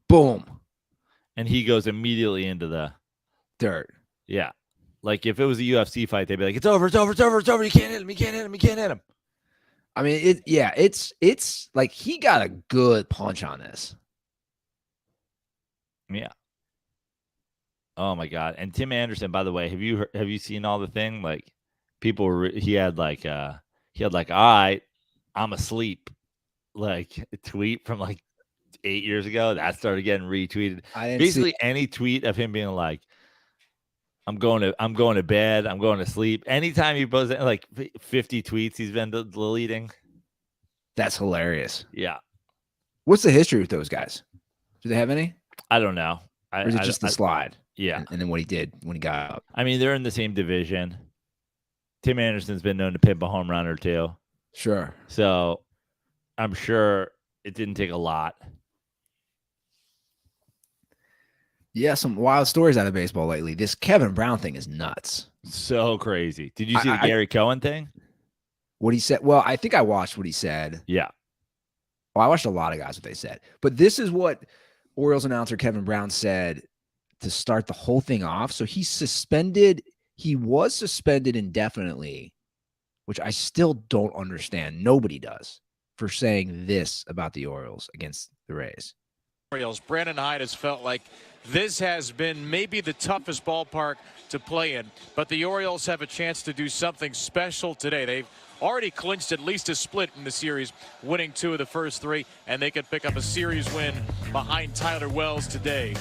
Boom. And he goes immediately into the dirt. Yeah. Like if it was a UFC fight, they'd be like, it's over, it's over, it's over, it's over. You can't hit him, you can't hit him, you can't hit him. I mean, it's like he got a good punch on this. Yeah. Oh my God. And Tim Anderson, by the way, have you seen all the thing? Like people were he had like all right, I'm asleep. Like a tweet from like 8 years ago. That started getting retweeted. Basically any tweet of him being like, I'm going to bed. I'm going to sleep. Anytime he posts like 50 tweets, he's been deleting. That's hilarious. Yeah. What's the history with those guys? Do they have any? I don't know. Or is it just the slide? Yeah. And then what he did when he got up. I mean, they're in the same division. Tim Anderson's been known to pimp a home run or two. Sure. So I'm sure it didn't take a lot. Yeah, some wild stories out of baseball lately. This Kevin Brown thing is nuts. So crazy. Did you see the Gary Cohen thing? What he said? Well, I think I watched what he said. Yeah. Well, I watched a lot of guys what they said. But this is what Orioles announcer Kevin Brown said to start the whole thing off. So he was suspended indefinitely, which I still don't understand. Nobody does, for saying this about the Orioles against the Rays. Brandon Hyde has felt like this has been maybe the toughest ballpark to play in, but the Orioles have a chance to do something special today. They've already clinched at least a split in the series, winning 2 of the first 3, and they could pick up a series win behind Tyler Wells today.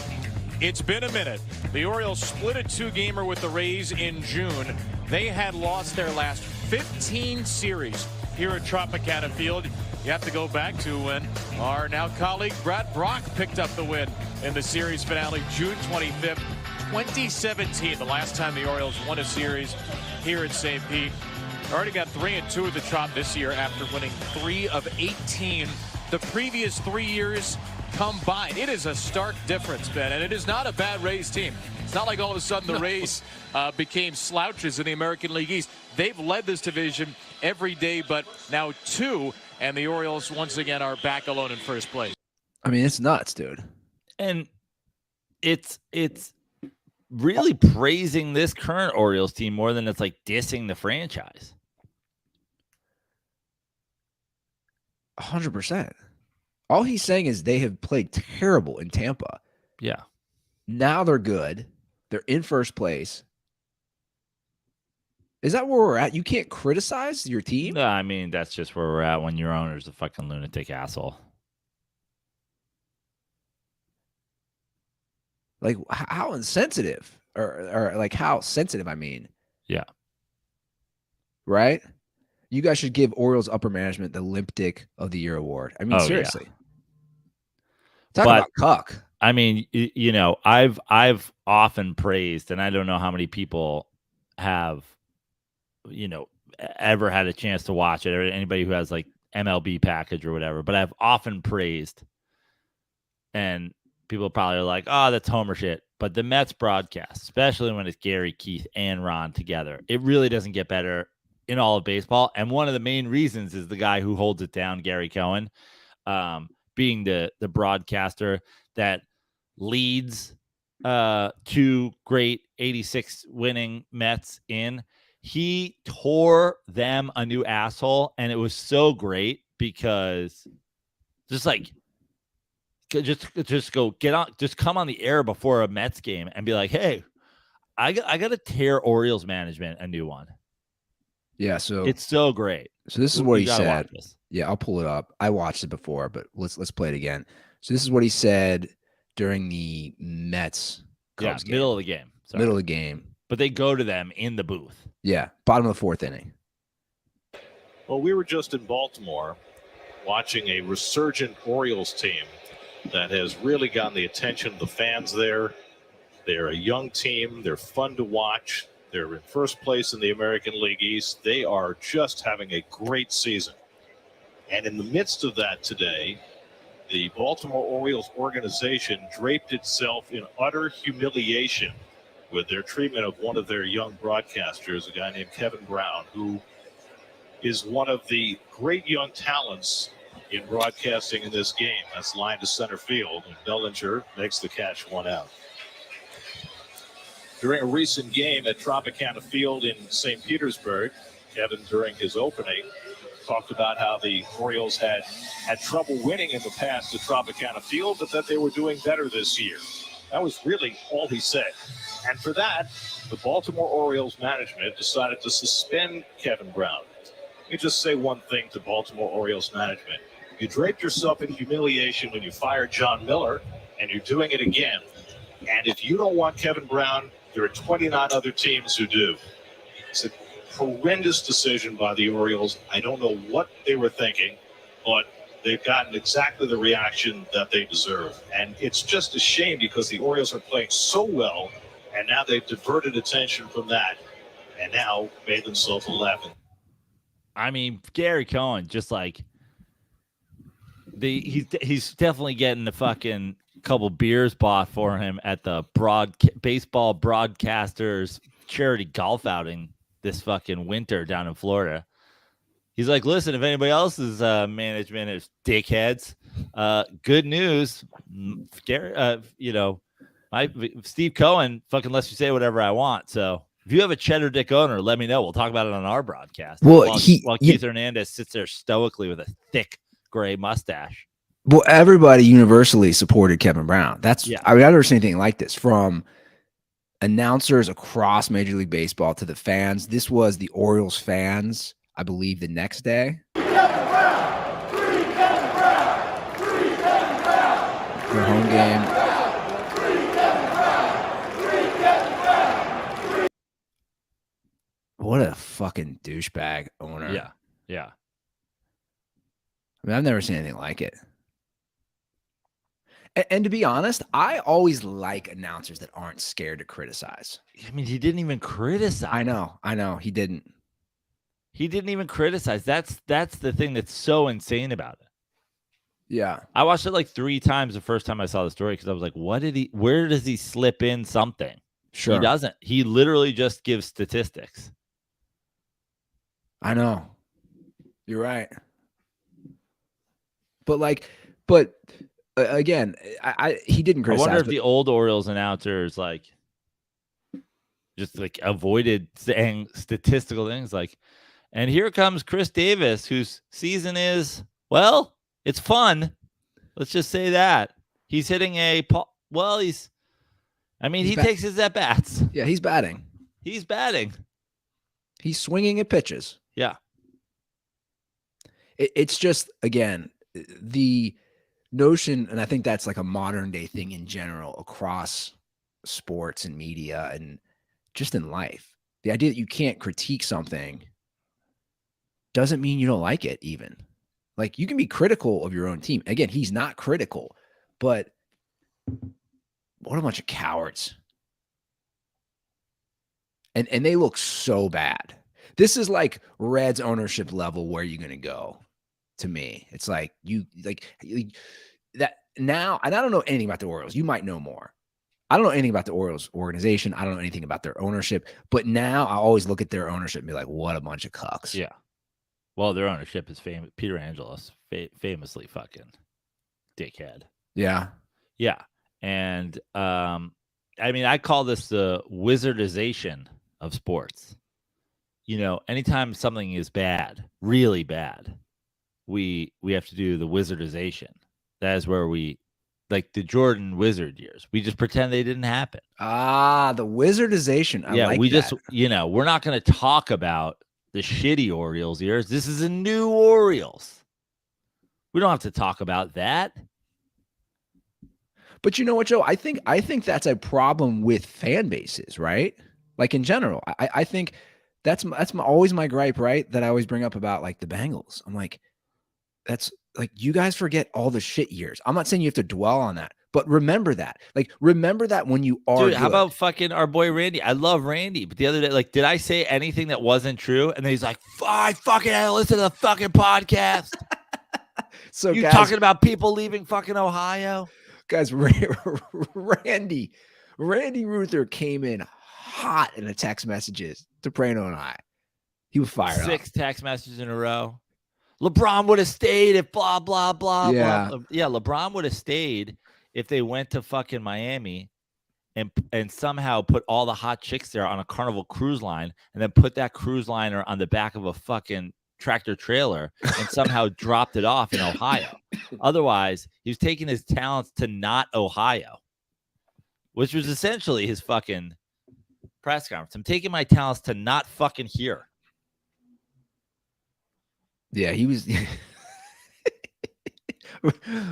It's been a minute. The Orioles split a 2-gamer with the Rays in June. They had lost their last 15 series here at Tropicana Field. You have to go back to when our now colleague Brad Brock picked up the win in the series finale June 25th, 2017, the last time the Orioles won a series here at St. Pete. Already got 3-2 at the Trop this year after winning 3 of 18 the previous 3 years combined. It is a stark difference, Ben, and it is not a bad Rays team. It's not like all of a sudden the Rays became slouches in the American League East. They've led this division every day, but now 2, and the Orioles once again are back alone in first place. I mean, it's nuts, dude. And it's really praising this current Orioles team more than it's like dissing the franchise. 100%. All he's saying is they have played terrible in Tampa. Yeah. Now they're good. They're in first place. Is that where we're at? You can't criticize your team? No, I mean, that's just where we're at when your owner's a fucking lunatic asshole. Like, how insensitive? Or like, how sensitive, I mean. Yeah. Right? You guys should give Orioles upper management the Limp Dick of the Year award. I mean, seriously. Yeah. Talk about cuck. I mean, you know, I've often praised, and I don't know how many people have, you know, ever had a chance to watch it, or anybody who has like MLB package or whatever, but I've often praised, and people probably are like, oh, that's Homer shit. but the Mets broadcast, especially when it's Gary, Keith, and Ron together, it really doesn't get better in all of baseball. And one of the main reasons is the guy who holds it down, Gary Cohen, being the broadcaster that leads two great 86 winning Mets in. He tore them a new asshole, and it was so great because just go get on, just come on the air before a Mets game and be like, hey, I got to tear Orioles management a new one. Yeah, so it's so great. So this is what he said. Yeah, I'll pull it up. I watched it before, but let's play it again. So this is what he said during the Mets Cubs game. Middle of the game. Sorry. Middle of the game. But they go to them in the booth. Yeah, bottom of the fourth inning. Well, we were just in Baltimore watching a resurgent Orioles team that has really gotten the attention of the fans there. They're a young team. They're fun to watch. They're in first place in the American League East. They are just having a great season. And in the midst of that today, the Baltimore Orioles organization draped itself in utter humiliation with their treatment of one of their young broadcasters, a guy named Kevin Brown, who is one of the great young talents in broadcasting in this game. That's line to center field, and Bellinger makes the catch, 1 out. During a recent game at Tropicana Field in St. Petersburg, Kevin, during his opening, talked about how the Orioles had trouble winning in the past at Tropicana Field, but that they were doing better this year. That was really all he said. And for that, the Baltimore Orioles management decided to suspend Kevin Brown. Let me just say one thing to Baltimore Orioles management. You draped yourself in humiliation when you fired John Miller, and you're doing it again. And if you don't want Kevin Brown, there are 29 other teams who do. It's a horrendous decision by the Orioles. I don't know what they were thinking, but they've gotten exactly the reaction that they deserve. And it's just a shame because the Orioles are playing so well, and now they've diverted attention from that and now made themselves a laughing. I mean, Gary Cohen, just like he's definitely getting the fucking couple beers bought for him at the baseball broadcasters charity golf outing this fucking winter down in Florida. He's like, listen, if anybody else's management is dickheads, good news, Gary, Steve Cohen fucking lets you say whatever I want. So if you have a cheddar dick owner, let me know. We'll talk about it on our broadcast. Well, while Keith Hernandez sits there stoically with a thick gray mustache. Well, everybody universally supported Kevin Brown. I mean, I've never seen anything like this from announcers across Major League Baseball to the fans. This was the Orioles fans, I believe, the next day. Kevin Brown! Free Kevin Brown! Free Kevin Brown! Their home game. What a fucking douchebag owner. Yeah. Yeah. I mean, I've never seen anything like it. And to be honest, I always like announcers that aren't scared to criticize. I mean, he didn't even criticize. I know. He didn't. He didn't even criticize. That's the thing that's so insane about it. Yeah. I watched it like 3 times the first time I saw the story because I was like, where does he slip in something? Sure. He doesn't. He literally just gives statistics. I know. You're right. But again, he didn't criticize. I wonder if the old Orioles announcers just avoided saying statistical things like, and here comes Chris Davis, whose season is, well, it's fun. Let's just say that. He's hitting he takes his at bats. Yeah, he's batting. He's batting. He's swinging at pitches. Yeah. It's just, again, the notion, and I think that's like a modern day thing in general across sports and media and just in life. The idea that you can't critique something doesn't mean you don't like it even. Like, you can be critical of your own team. Again, he's not critical, but what a bunch of cowards. And they look so bad. This is like Reds ownership level where you're going to go. To me, it's like that now, and I don't know anything about the Orioles. You might know more. I don't know anything about the Orioles organization. I don't know anything about their ownership. But now I always look at their ownership and be like, what a bunch of cucks. Yeah. Well, their ownership is famous. Peter Angelos, famously fucking dickhead. Yeah. Yeah. And I mean, I call this the wizardization of sports. Anytime something is bad, really bad, we have to do the wizardization. That is where we, like the Jordan Wizard years, we just pretend they didn't happen. Ah, the wizardization. I like we that. just, we're not going to talk about the shitty Orioles years. This is a new Orioles. We don't have to talk about that. But you know what, Joe? I think that's a problem with fan bases, right? Like in general, I think that's always my gripe, right? That I always bring up about like the Bengals. I'm like, that's like, you guys forget all the shit years. I'm not saying you have to dwell on that, but remember that. Like, remember that when you are. Dude, how about fucking our boy Randy? I love Randy, but the other day, like, did I say anything that wasn't true? And then he's like, I fucking had to listen to the fucking podcast. So you guys, talking about people leaving fucking Ohio? Guys, Randy Ruther came in hot in the text messages to Prano and I. He was fired up. 6 text messages in a row. LeBron would have stayed if blah, blah, blah, Yeah. blah. Yeah, LeBron would have stayed if they went to fucking Miami and somehow put all the hot chicks there on a Carnival cruise line and then put that cruise liner on the back of a fucking tractor trailer and somehow dropped it off in Ohio. Otherwise, he was taking his talents to not Ohio, which was essentially his fucking press conference. I'm taking my talents to not fucking here. Yeah, he was.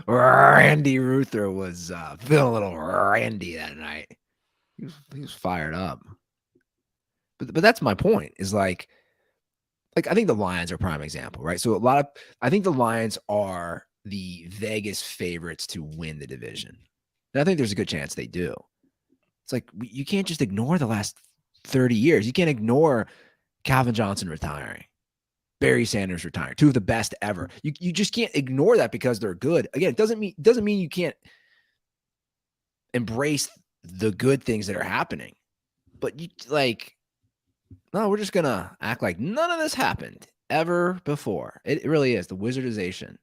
Randy Ruther was feeling a little randy that night. He was fired up. But that's my point. Is like I think the Lions are a prime example, right? So I think the Lions are the Vegas favorites to win the division. And I think there's a good chance they do. It's like, you can't just ignore the last 30 years. You can't ignore Calvin Johnson retiring, Barry Sanders retiring, 2 of the best ever. You just can't ignore that because they're good. Again, it doesn't mean you can't embrace the good things that are happening. But no, we're just gonna act like none of this happened ever before. It really is the wizardization.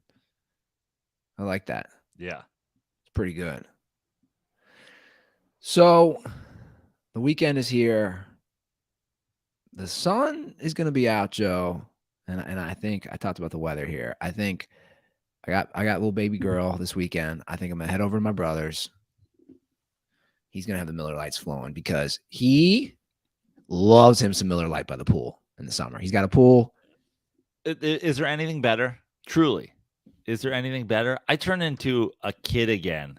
I like that. Yeah. It's pretty good. So the weekend is here. The sun is going to be out, Joe. And I think I talked about the weather here. I think I got a little baby girl this weekend. I think I'm going to head over to my brother's. He's going to have the Miller Lights flowing because he loves him some Miller Lite by the pool in the summer. He's got a pool. Is there anything better? Truly. Is there anything better? I turn into a kid again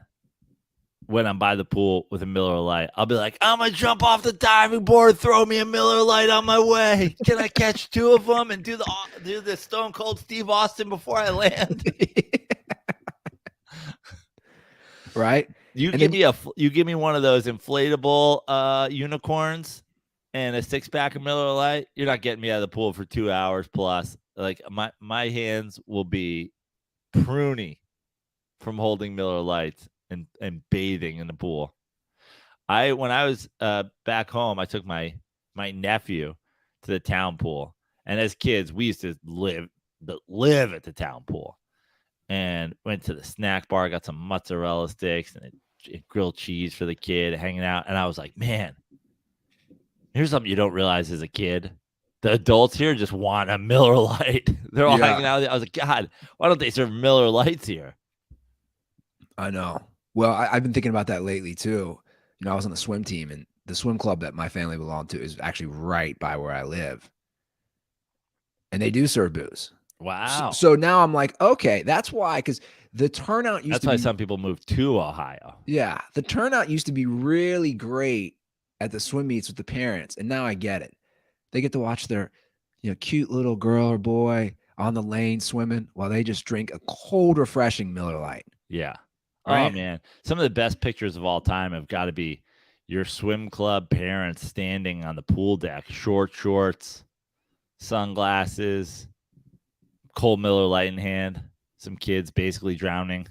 when I'm by the pool with a Miller Lite. I'll be like, I'm going to jump off the diving board, throw me a Miller Lite on my way. Can I catch 2 of them and do the Stone Cold Steve Austin before I land? Right? You give me one of those inflatable unicorns and a 6-pack of Miller Lite. You're not getting me out of the pool for 2 hours plus. Like my hands will be pruny from holding Miller Lights and bathing in the pool. When I was back home, I took my nephew to the town pool, and as kids, we used to live at the town pool, and went to the snack bar, got some mozzarella sticks and a grilled cheese for the kid, hanging out, and I was like, man, here's something you don't realize as a kid. The adults here just want a Miller Lite. They're all hanging out. I was like, God, why don't they serve Miller Lights here? I know. Well, I've been thinking about that lately too. I was on the swim team, and the swim club that my family belonged to is actually right by where I live. And they do serve booze. Wow. So now I'm like, okay, that's why, because the turnout used to be. That's why some people move to Ohio. Yeah. The turnout used to be really great at the swim meets with the parents. And now I get it. They get to watch their cute little girl or boy on the lane swimming while they just drink a cold, refreshing Miller Lite. Yeah. Right? Oh, man. Some of the best pictures of all time have got to be your swim club parents standing on the pool deck, short shorts, sunglasses, cold Miller Lite in hand, some kids basically drowning.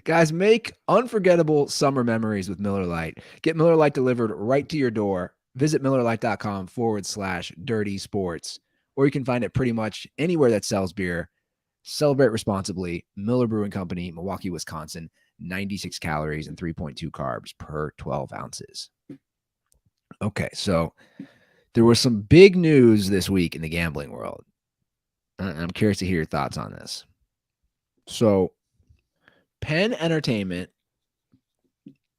Guys, make unforgettable summer memories with Miller Lite. Get Miller Lite delivered right to your door. Visit MillerLite.com/dirty sports, or you can find it pretty much anywhere that sells beer. Celebrate responsibly. Miller Brewing Company, Milwaukee, Wisconsin. 96 calories and 3.2 carbs per 12 ounces. Okay, so there was some big news this week in the gambling world. I'm curious to hear your thoughts on this. So, Penn Entertainment,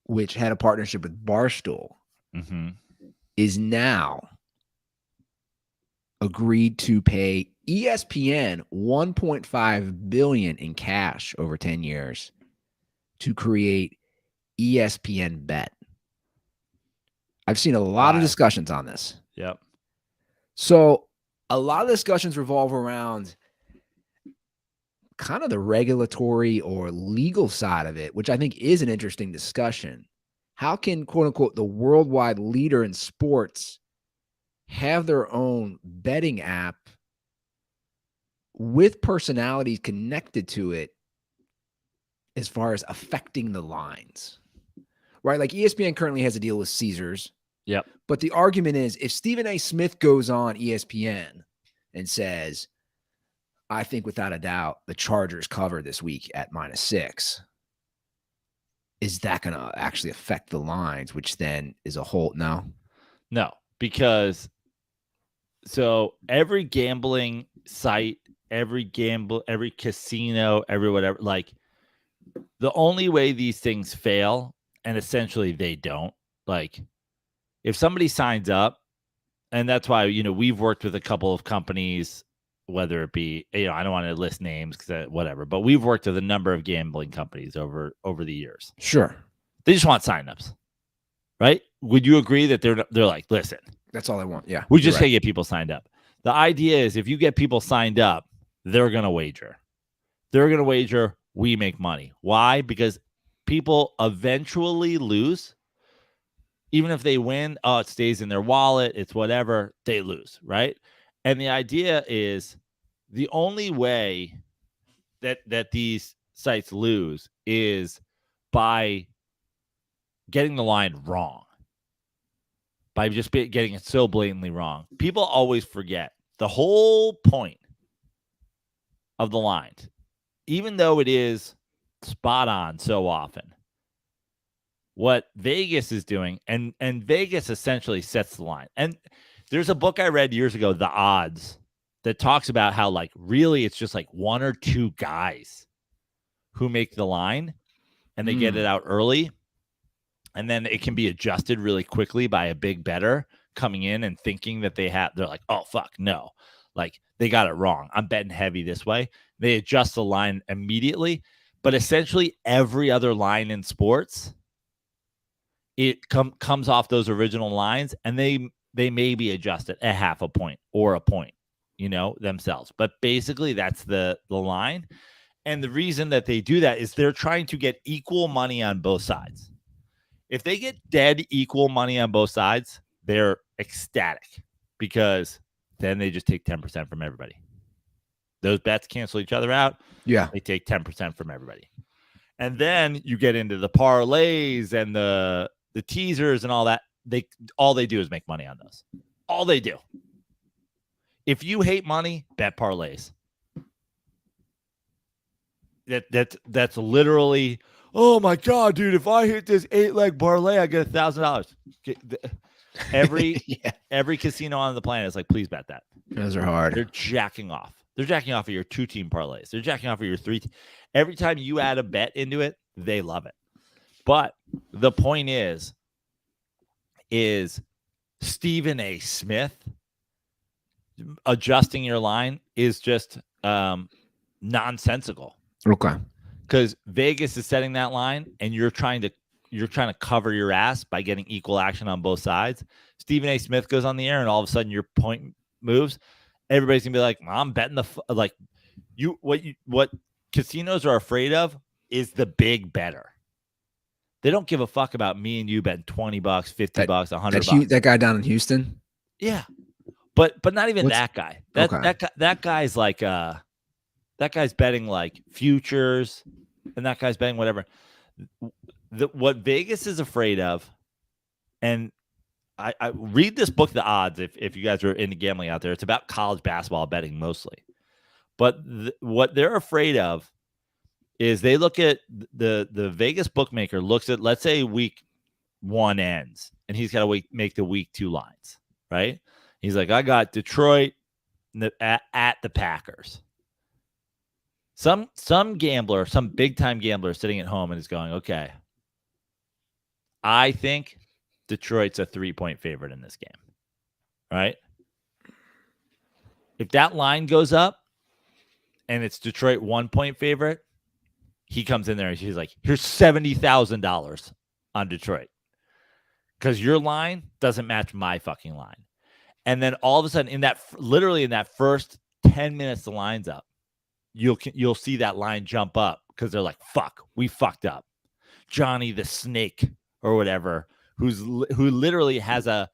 which had a partnership with Barstool, is now agreed to pay ESPN $1.5 billion in cash over 10 years to create ESPN Bet. I've seen a lot of discussions on this. Yep. So a lot of discussions revolve around kind of the regulatory or legal side of it, which I think is an interesting discussion. How can, quote unquote, the worldwide leader in sports have their own betting app with personalities connected to it as far as affecting the lines? Right? Like ESPN currently has a deal with Caesars. Yep. But the argument is if Stephen A. Smith goes on ESPN and says, I think without a doubt the Chargers cover this week at -6, is that going to actually affect the lines, which then is a whole no? No, because so every gambling site, every casino, every whatever, like the only way these things fail, and essentially they don't, like if somebody signs up, and that's why, we've worked with a couple of companies, whether it be, I don't want to list names because whatever, but we've worked with a number of gambling companies over the years. Sure. They just want signups, right? Would you agree that they're like, listen, that's all I want. Yeah. We just can't get people signed up. The idea is if you get people signed up, they're going to wager. We make money. Why? Because people eventually lose. Even if they win, it stays in their wallet. It's whatever. They lose, right? And the idea is the only way that these sites lose is by getting the line wrong. By just getting it so blatantly wrong. People always forget the whole point of the line, even though it is spot on so often. What Vegas is doing, and Vegas essentially sets the line. And there's a book I read years ago, The Odds, that talks about how like really it's just like one or two guys who make the line and they get it out early. And then it can be adjusted really quickly by a big bettor coming in and thinking that they're like, oh, fuck, no. Like, they got it wrong. I'm betting heavy this way. They adjust the line immediately. But essentially, every other line in sports, it comes off those original lines, and they maybe adjust it a half a point or a point, themselves. But basically, that's the line. And the reason that they do that is they're trying to get equal money on both sides. If they get dead equal money on both sides, they're ecstatic because then they just take 10% from everybody. Those bets cancel each other out. Yeah. They take 10% from everybody. And then you get into the parlays and the teasers and all that. All they do is make money on those. All they do. If you hate money, bet parlays. That's literally, oh my God, dude, if I hit this 8-leg parlay, I get $1,000. Every casino on the planet is like, please bet that. Those are hard. They're jacking off. They're jacking off of your 2-team parlays. They're jacking off of your 3. Every time you add a bet into it, they love it. But the point is Stephen A. Smith adjusting your line is just nonsensical. Okay. Because Vegas is setting that line, and you're trying to cover your ass by getting equal action on both sides. Stephen A. Smith goes on the air, and all of a sudden your point moves. Everybody's gonna be like, I'm betting what casinos are afraid of is the big bettor. They don't give a fuck about me and you betting $20, $50, $100. That guy down in Houston. Yeah, but not even that guy. That guy's like that guy's betting like futures, and that guy's betting whatever. What Vegas is afraid of, and I read this book, The Odds, if you guys are into gambling out there. It's about college basketball betting mostly. But what they're afraid of is they look at the Vegas bookmaker looks at, let's say week 1 ends, and he's got to make the week 2 lines, right? He's like, I got Detroit at the Packers. Some gambler, some big-time gambler sitting at home and is going, okay, I think Detroit's a 3-point favorite in this game, right? If that line goes up and it's Detroit 1-point favorite, he comes in there and he's like, here's $70,000 on Detroit because your line doesn't match my fucking line. And then all of a sudden, literally in that first 10 minutes, the line's up. You'll see that line jump up because they're like, fuck, we fucked up. Johnny the Snake or whatever, who literally has a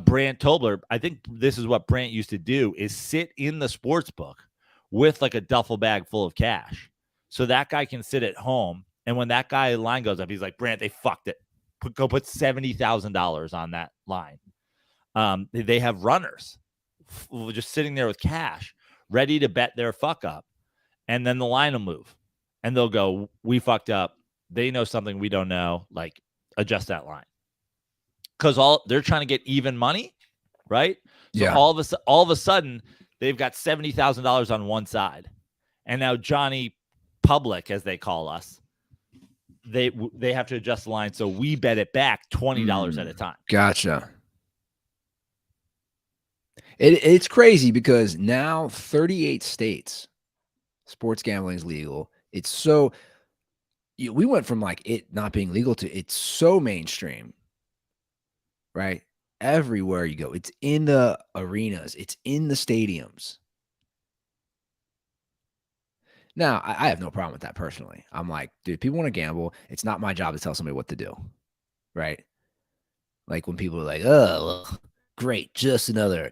Brant Tobler. I think this is what Brant used to do, is sit in the sports book with like a duffel bag full of cash. So that guy can sit at home. And when that guy line goes up, he's like, Brant, they fucked it. Go put $70,000 on that line. They have runners just sitting there with cash ready to bet their fuck up. And then the line will move and they'll go, we fucked up. They know something we don't know. Like, adjust that line. Because they're trying to get even money, right? So yeah. all of a sudden, they've got $70,000 on one side, and now Johnny Public, as they call us, they have to adjust the line, so we bet it back $20 at a time. Gotcha. It's crazy because now 38 states, sports gambling is legal. It's so we went from like it not being legal to it's so mainstream. Right? Everywhere you go. It's in the arenas. It's in the stadiums. Now, I have no problem with that personally. I'm like, dude, people want to gamble. It's not my job to tell somebody what to do. Right? Like when people are like, oh, well, great. Just another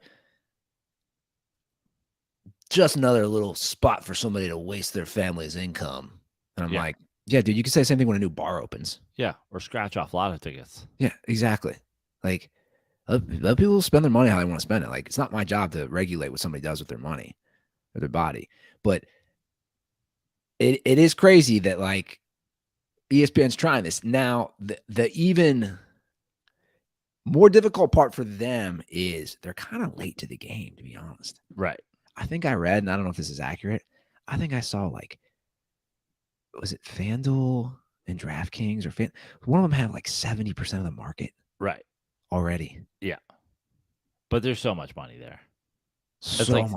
little spot for somebody to waste their family's income. And I'm like, yeah, dude, you can say the same thing when a new bar opens. Yeah. Or scratch off lotto tickets. Yeah, exactly. Like, let people spend their money how they want to spend it. Like, it's not my job to regulate what somebody does with their money or their body. But it is crazy that, like, ESPN's trying this. Now, the even more difficult part for them is they're kind of late to the game, to be honest. Right. I think I read, and I don't know if this is accurate, I think I saw, like, was it FanDuel and DraftKings or one of them had, like, 70% of the market. Right. Already. Yeah. But there's so much money there. It's like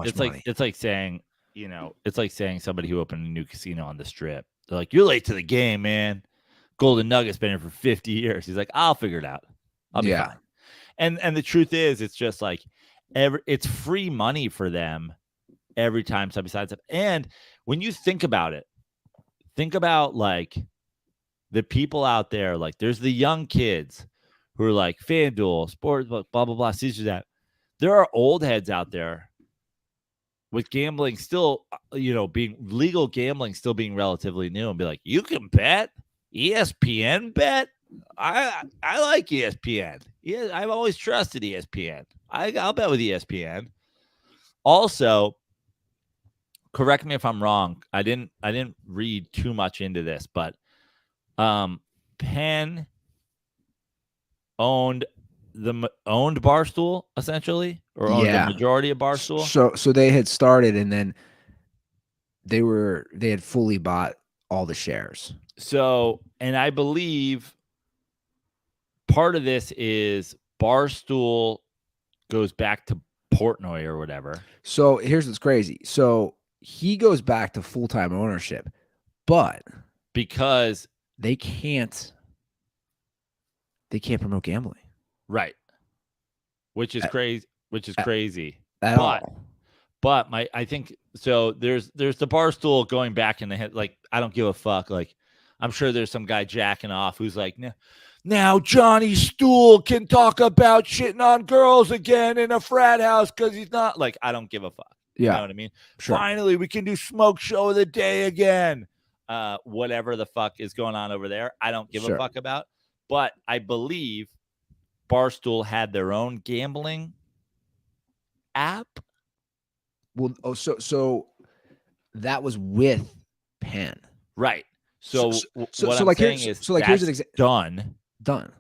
saying, it's like saying somebody who opened a new casino on the Strip. They're like, you're late to the game, man. Golden Nugget's been here for 50 years. He's like, I'll figure it out. I'll be fine. And the truth is, it's just like it's free money for them every time somebody signs up. And when you think about it, think about like the people out there, like there's the young kids who are like FanDuel, Sportsbook, blah, blah, blah, Caesars that. There are old heads out there with gambling still, being legal gambling still being relatively new and be like, you can bet ESPN bet. I like ESPN. Yeah, I've always trusted ESPN. I'll bet with ESPN. Also, correct me if I'm wrong. I didn't read too much into this, but Penn owned Barstool essentially, or owned the majority of Barstool. So they had started, and then they had fully bought all the shares. So, and I believe part of this is Barstool goes back to Portnoy or whatever. So here's what's crazy. So he goes back to full-time ownership, but because they can't promote gambling. Right. Which is crazy. But I think so there's the Barstool going back in the head. Like, I don't give a fuck. Like, I'm sure there's some guy jacking off who's like, now Johnny Stool can talk about shitting on girls again in a frat house because he's not, like, I don't give a fuck. Yeah. You know what I mean? Sure. Finally, we can do smoke show of the day again. whatever the fuck is going on over there. I don't give Sure. a fuck about. But I believe Barstool had their own gambling app. Well, so that was with Penn. Right. So what I'm like saying here's is so like here's an that's example. done. Done.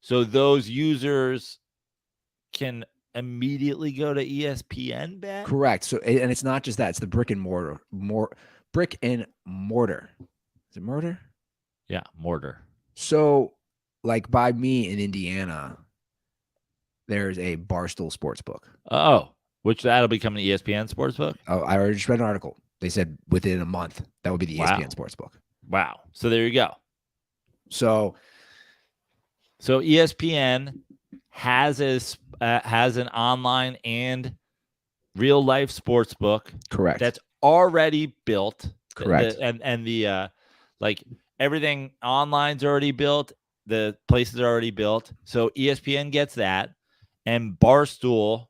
So those users can immediately go to ESPN Bet. Correct. So and it's not just that; it's the brick and mortar. Brick and mortar. Is it mortar? Yeah, mortar. So, like by me in Indiana, there's a Barstool Sportsbook. Oh, which that'll become an ESPN Sportsbook? Oh, I already just read an article. They said within a month that would be the ESPN Sportsbook. Wow. So there you go. So ESPN has an online and real life sportsbook. correct. That's already built. Correct. And the like everything online's already built. The places are already built. So ESPN gets that, and Barstool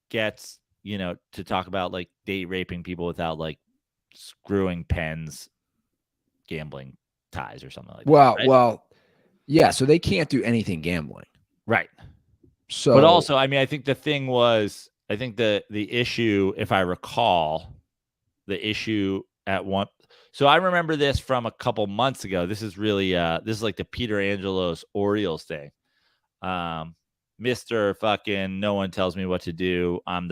gets, to talk about like date raping people without like screwing Penn's gambling ties or something like that. Right? Well, yeah. So they can't do anything gambling. Right. So, But also, I mean, I think the thing was, I think the issue, if I recall, the issue at one. So I remember this from a couple months ago. This is really, this is like the Peter Angelos Orioles thing. Mr. fucking no one tells me what to do. I'm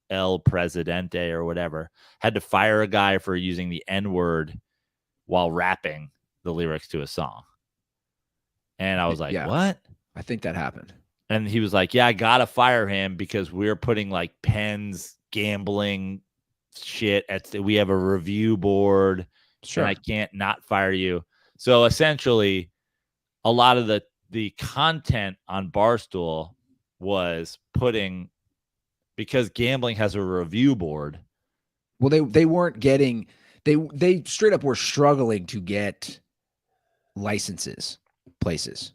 El Presidente or whatever. Had to fire a guy for using the N-word while rapping the lyrics to a song. And I was like, what? I think that happened. And he was like, yeah, I got to fire him because we're putting like Penn's gambling shit we have a review board. Sure. And I can't not fire you. So essentially, a lot of the content on Barstool was because gambling has a review board. Well, they weren't getting, they straight up were struggling to get licenses places.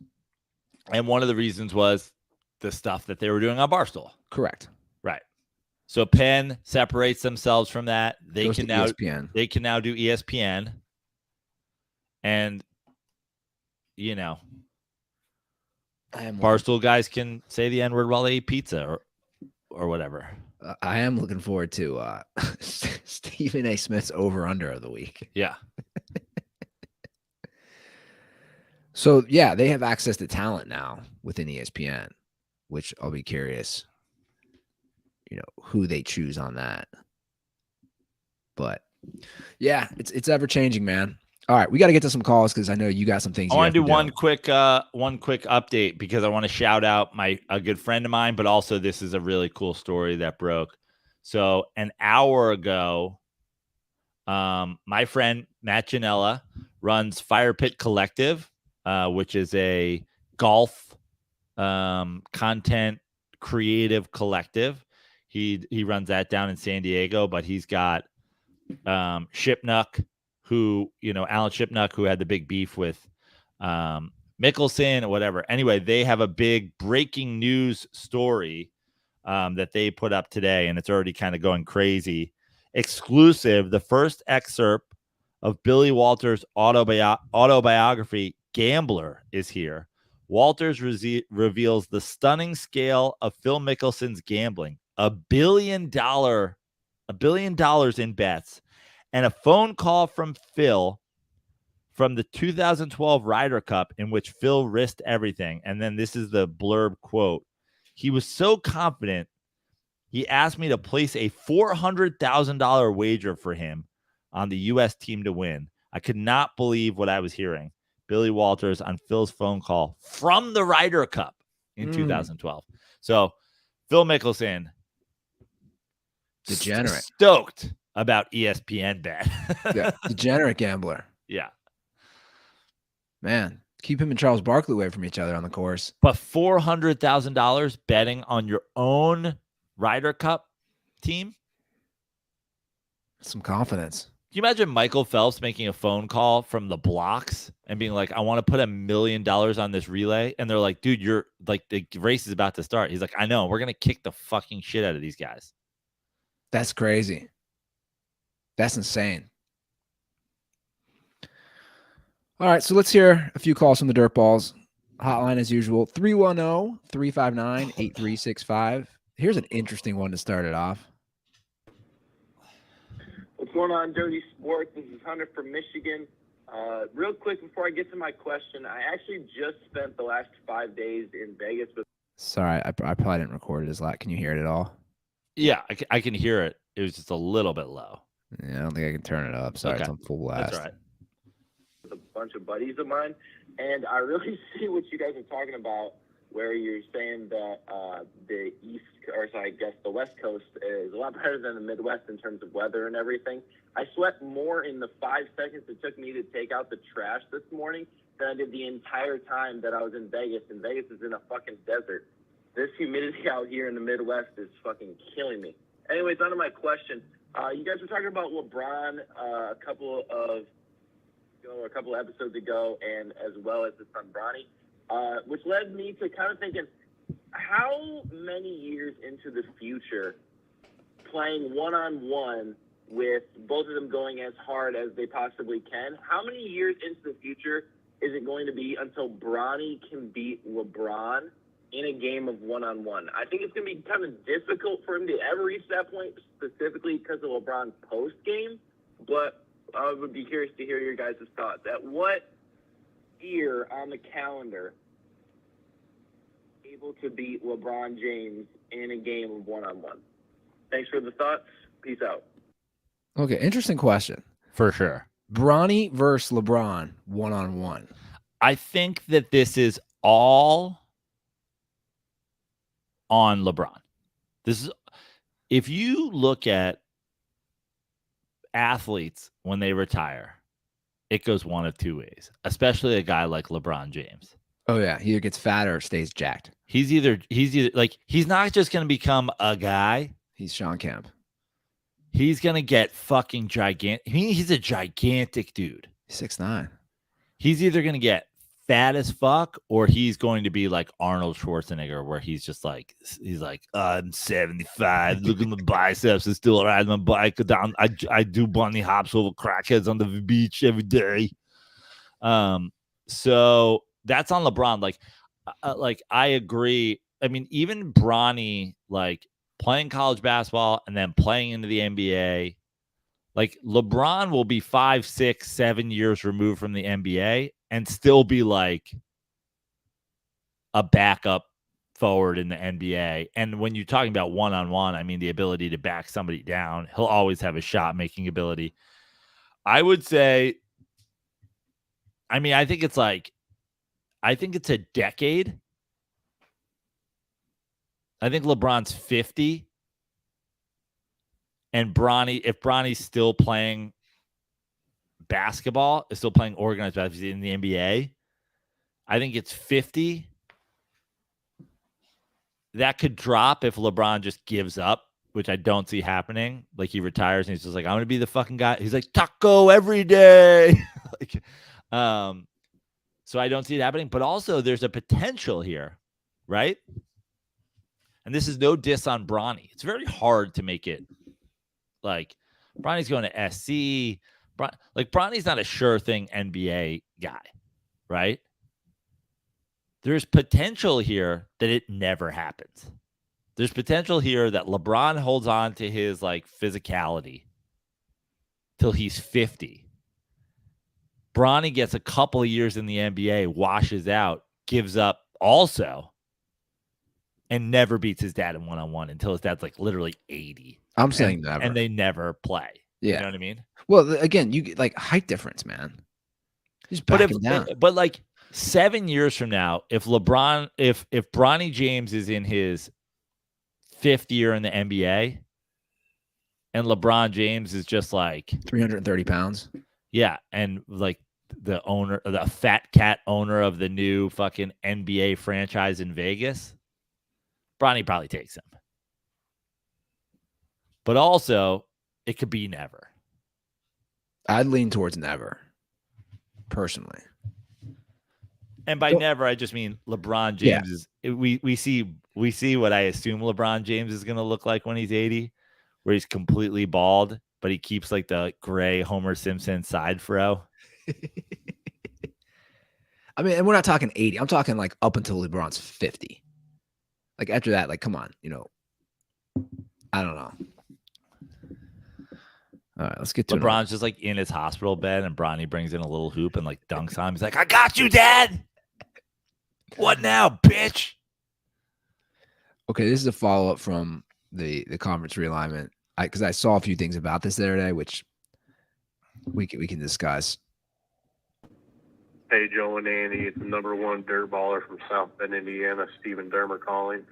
And one of the reasons was the stuff that they were doing on Barstool. Correct. Right. So Penn separates themselves from that. They Goes can to now ESPN. They can now do ESPN. And Barstool guys can say the N-word while they eat pizza or whatever. I am looking forward to Stephen A. Smith's over-under of the week. Yeah. So, yeah, they have access to talent now within ESPN, which I'll be curious, who they choose on that. But, yeah, it's ever-changing, man. All right, we got to get to some calls because I know you got some things. I want to do one quick update because I want to shout out a good friend of mine, but also this is a really cool story that broke. So an hour ago, my friend Matt Janella runs Fire Pit Collective, which is a golf content creative collective. He runs that down in San Diego, but he's got Shipnuck, who, Alan Shipnuck, who had the big beef with Mickelson or whatever. Anyway, they have a big breaking news story that they put up today, and it's already kind of going crazy. Exclusive, the first excerpt of Billy Walters' autobiography, Gambler, is here. Walters reveals the stunning scale of Phil Mickelson's gambling, $1 billion in bets, and a phone call from Phil from the 2012 Ryder Cup in which Phil risked everything. And then this is the blurb quote. He was so confident, he asked me to place a $400,000 wager for him on the U.S. team to win. I could not believe what I was hearing. Billy Walters on Phil's phone call from the Ryder Cup in 2012. So Phil Mickelson, degenerate, stoked about ESPN Bet. Yeah, degenerate gambler. Yeah. Man, keep him and Charles Barkley away from each other on the course. But $400,000 betting on your own Ryder Cup team? Some confidence. Can you imagine Michael Phelps making a phone call from the blocks and being like, I want to put $1 million on this relay? And they're like, dude, you're like, the race is about to start. He's like, I know. We're going to kick the fucking shit out of these guys. That's crazy. That's insane. All right, so let's hear a few calls from the Dirtballs. Hotline as usual, 310-359-8365. Here's an interesting one to start it off. What's going on, Dirty Sports? This is Hunter from Michigan. Real quick before I get to my question, I actually just spent the last 5 days in Vegas with. Sorry, I probably didn't record it as loud. Can you hear it at all? Yeah, I can hear it. It was just a little bit low. Yeah, I don't think I can turn it up. Sorry, Okay. It's on full blast. That's all right. With a bunch of buddies of mine, and I really see what you guys are talking about, where you're saying that the the West Coast is a lot better than the Midwest in terms of weather and everything. I sweat more in the 5 seconds it took me to take out the trash this morning than I did the entire time that I was in Vegas, and Vegas is in a fucking desert. This humidity out here in the Midwest is fucking killing me. Anyways, on to my question. You guys were talking about LeBron a couple episodes ago, and as well as his son Bronny, which led me to kind of thinking, how many years into the future, playing one-on-one with both of them going as hard as they possibly can, how many years into the future is it going to be until Bronny can beat LeBron in a game of one-on-one? I think it's going to be kind of difficult for him to ever reach that point, specifically because of LeBron's post-game, but I would be curious to hear your guys' thoughts. At what year on the calendar able to beat LeBron James in a game of one-on-one? Thanks for the thoughts. Peace out. Okay, interesting question. For sure. Bronny versus LeBron one-on-one. I think that this is all on LeBron. This is, if you look at athletes when they retire, it goes one of two ways, especially a guy like LeBron James. Oh yeah, he either gets fat or stays jacked. He's either like, he's not just going to become a guy. He's Sean Kemp. He's going to get fucking gigantic. He's a gigantic dude. 6'9". He's either going to get fat as fuck, or he's going to be like Arnold Schwarzenegger, where he's just like, I'm 75. Look at my biceps. I still ride my bike down. I do bunny hops over crackheads on the beach every day. So that's on LeBron. Like I agree. I mean, even Bronny, like playing college basketball and then playing into the NBA, like LeBron will be 5, 6, 7 years removed from the NBA and still be like a backup forward in the NBA. And when you're talking about one-on-one, I mean, the ability to back somebody down, he'll always have a shot-making ability. I would say, I mean, I think it's a decade. I think LeBron's 50. And Bronny, if Bronny's still playing basketball, is still playing organized basketball in the NBA, I think it's 50. That could drop if LeBron just gives up, which I don't see happening. Like he retires and he's just like, I'm going to be the fucking guy. He's like, taco every day. So I don't see it happening. But also there's a potential here, right? And this is no diss on Bronny. It's very hard to make it like Bronny's going to SC. Like Bronny's not a sure thing NBA guy, right? There's potential here that it never happens. There's potential here that LeBron holds on to his like physicality till he's 50. Bronny gets a couple of years in the NBA, washes out, gives up also, and never beats his dad in one-on-one until his dad's like literally 80. I'm saying never. And they never play. Yeah. You know what I mean? Well, again, you get like height difference, man. Just back him down. But like 7 years from now, if Bronny James is in his 5th year in the NBA and LeBron James is just like 330 pounds. Yeah. And like the fat cat owner of the new fucking NBA franchise in Vegas, Bronny probably takes him. But also, it could be never. I'd lean towards never, personally. And by never, I just mean LeBron James is. We see what I assume LeBron James is going to look like when he's 80, where he's completely bald, but he keeps like the gray Homer Simpson side fro. I mean, and we're not talking 80. I'm talking like up until LeBron's 50. Like after that, like, come on, I don't know. All right, let's get to LeBron's just like in his hospital bed, and Bronny brings in a little hoop and like dunks on him. He's like, "I got you, Dad. What now, bitch?" Okay, this is a follow up from the conference realignment. Because I saw a few things about this the other day, which we can discuss. Hey, Joe and Andy, it's the #1 DirtBaller from South Bend, Indiana, Stephen Dermer calling.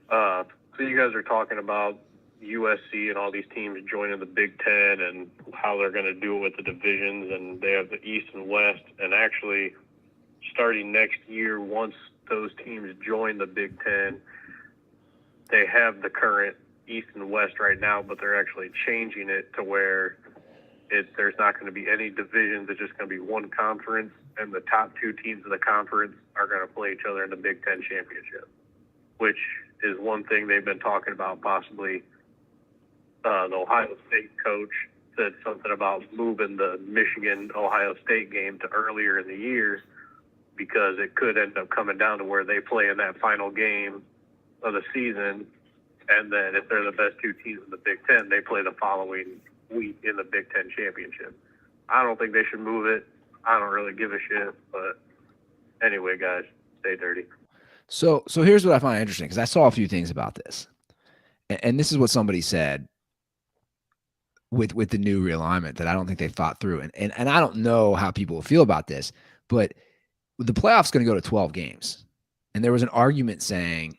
So you guys are talking about USC and all these teams joining the Big Ten and how they're going to do it with the divisions, and they have the East and West. And actually, starting next year, once those teams join the Big Ten, they have the current East and West right now, but they're actually changing it to where there's not going to be any divisions. It's just going to be one conference, and the top 2 teams of the conference are going to play each other in the Big Ten championship, which is one thing they've been talking about possibly. The Ohio State coach said something about moving the Michigan-Ohio State game to earlier in the year because it could end up coming down to where they play in that final game of the season, and then if they're the best 2 teams in the Big Ten, they play the following week in the Big Ten championship. I don't think they should move it. I don't really give a shit, but anyway, guys, stay dirty. So here's what I find interesting, because I saw a few things about this, and this is what somebody said with the new realignment that I don't think they thought through, and I don't know how people will feel about this, but the playoffs going to go to 12 games, and there was an argument saying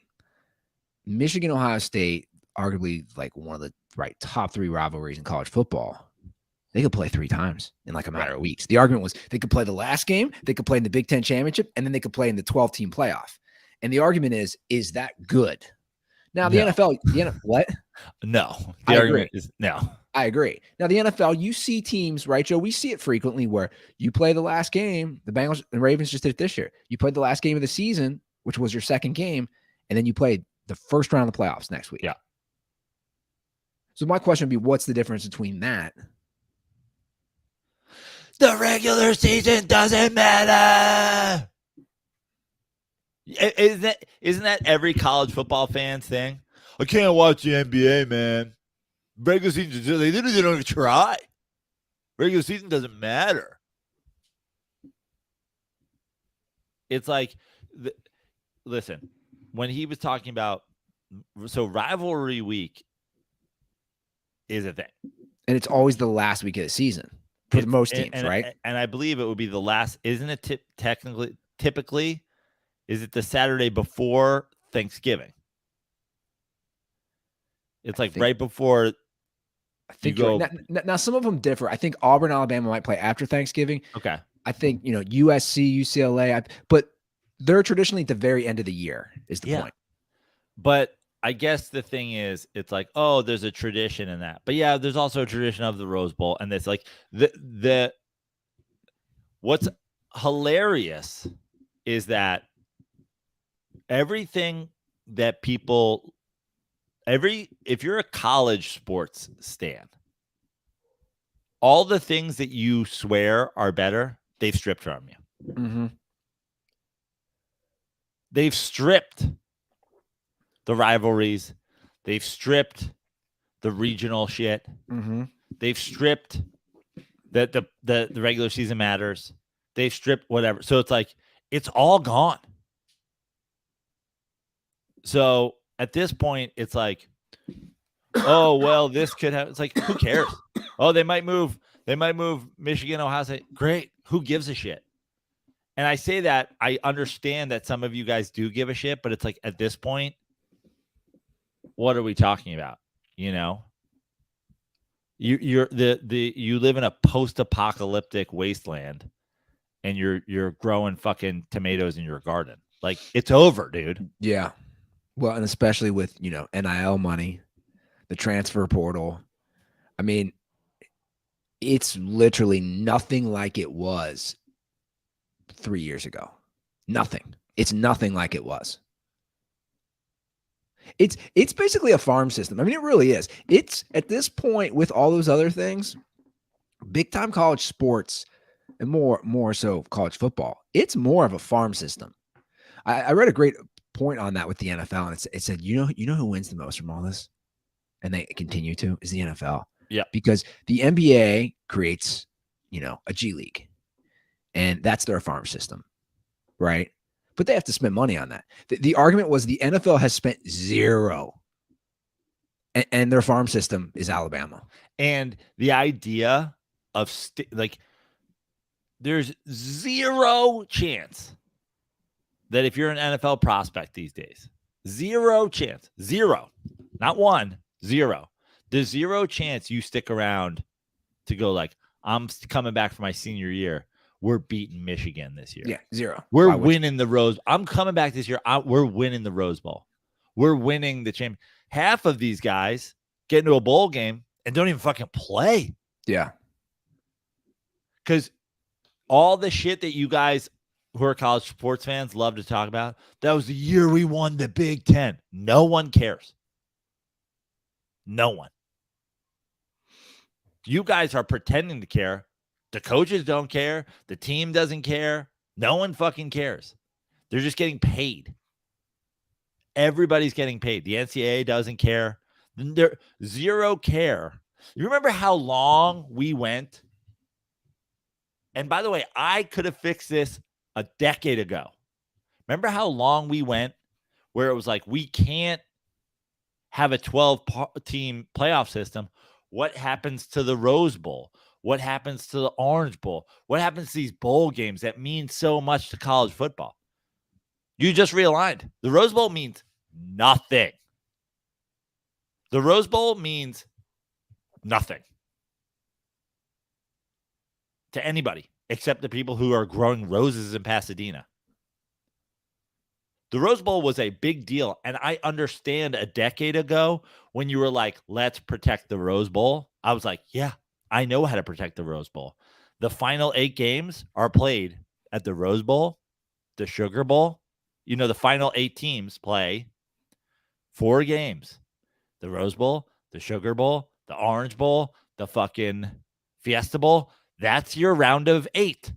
Michigan, Ohio State, arguably like one of the top 3 rivalries in college football, they could play 3 times in like a matter of weeks. The argument was they could play the last game, they could play in the Big Ten championship, and then they could play in the 12-team playoff. And the argument is that good? Now the NFL, what? No, the argument is no. I agree. Now the NFL, you see teams, right, Joe? We see it frequently where you play the last game. The Bengals and Ravens just did it this year. You played the last game of the season, which was your second game, and then you played the first round of the playoffs next week. Yeah. So my question would be, what's the difference between that? The regular season doesn't matter. Isn't that every college football fan's thing? I can't watch the NBA, man. Regular season, they don't even try. Regular season doesn't matter. It's like, listen, when he was talking about, so rivalry week is a thing. And it's always the last week of the season for most teams, right? And I believe it would be the last, isn't it typically, is it the Saturday before Thanksgiving? It's like right before. I think now some of them differ. I think Auburn, Alabama might play after Thanksgiving. Okay. I think, USC, UCLA, but they're traditionally at the very end of the year is the point. But I guess the thing is, it's like, oh, there's a tradition in that. But yeah, there's also a tradition of the Rose Bowl. And it's like what's hilarious is that everything that people, if you're a college sports stan, all the things that you swear are better, they've stripped from you. Mm-hmm. They've stripped the rivalries. They've stripped the regional shit. Mm-hmm. They've stripped the regular season matters. They've stripped whatever. So it's like, it's all gone. So at this point, it's like, oh, well, this could have, it's like, who cares? Oh, they might move Michigan, Ohio State. Great. Who gives a shit? And I say that, I understand that some of you guys do give a shit, but it's like, at this point, what are we talking about? You live in a post-apocalyptic wasteland, and you're growing fucking tomatoes in your garden. Like, it's over, dude. Yeah. Well, and especially with, NIL money, the transfer portal. I mean, it's literally nothing like it was 3 years ago. Nothing. It's nothing like it was. It's basically a farm system. I mean, it really is. It's at this point with all those other things, big time college sports and more so college football. It's more of a farm system. I read a great point on that with the NFL, and it said, you know who wins the most from all this, and they continue to, is the NFL. Yeah, because the NBA creates, a G League, and that's their farm system, right? But they have to spend money on that. The argument was the NFL has spent zero, and their farm system is Alabama. And the idea of there's zero chance that if you're an NFL prospect these days, zero chance, zero, not one, zero. There's zero chance you stick around to go like, I'm coming back for my senior year. We're beating Michigan this year. Yeah, zero. We're winning the Rose. I'm coming back this year. We're winning the Rose Bowl. We're winning the champion. Half of these guys get into a bowl game and don't even fucking play. Yeah. Because all the shit that you guys who are college sports fans love to talk about, that was the year we won the Big Ten. No one cares. No one. You guys are pretending to care. The coaches don't care. The team doesn't care. No one fucking cares. They're just getting paid. Everybody's getting paid. The NCAA doesn't care. They're zero care. You remember how long we went? And by the way, I could have fixed this a decade ago. Remember how long we went where it was like, we can't have a 12-team playoff system. What happens to the Rose Bowl? What happens to the Orange Bowl? What happens to these bowl games that mean so much to college football? You just realigned. The Rose Bowl means nothing. The Rose Bowl means nothing to anybody except the people who are growing roses in Pasadena. The Rose Bowl was a big deal, and I understand a decade ago when you were like, let's protect the Rose Bowl. I was like, yeah, I know how to protect the Rose Bowl. The final 8 games are played at the Rose Bowl, the Sugar Bowl. The final 8 teams play 4 games. The Rose Bowl, the Sugar Bowl, the Orange Bowl, the fucking Fiesta Bowl. That's your round of 8.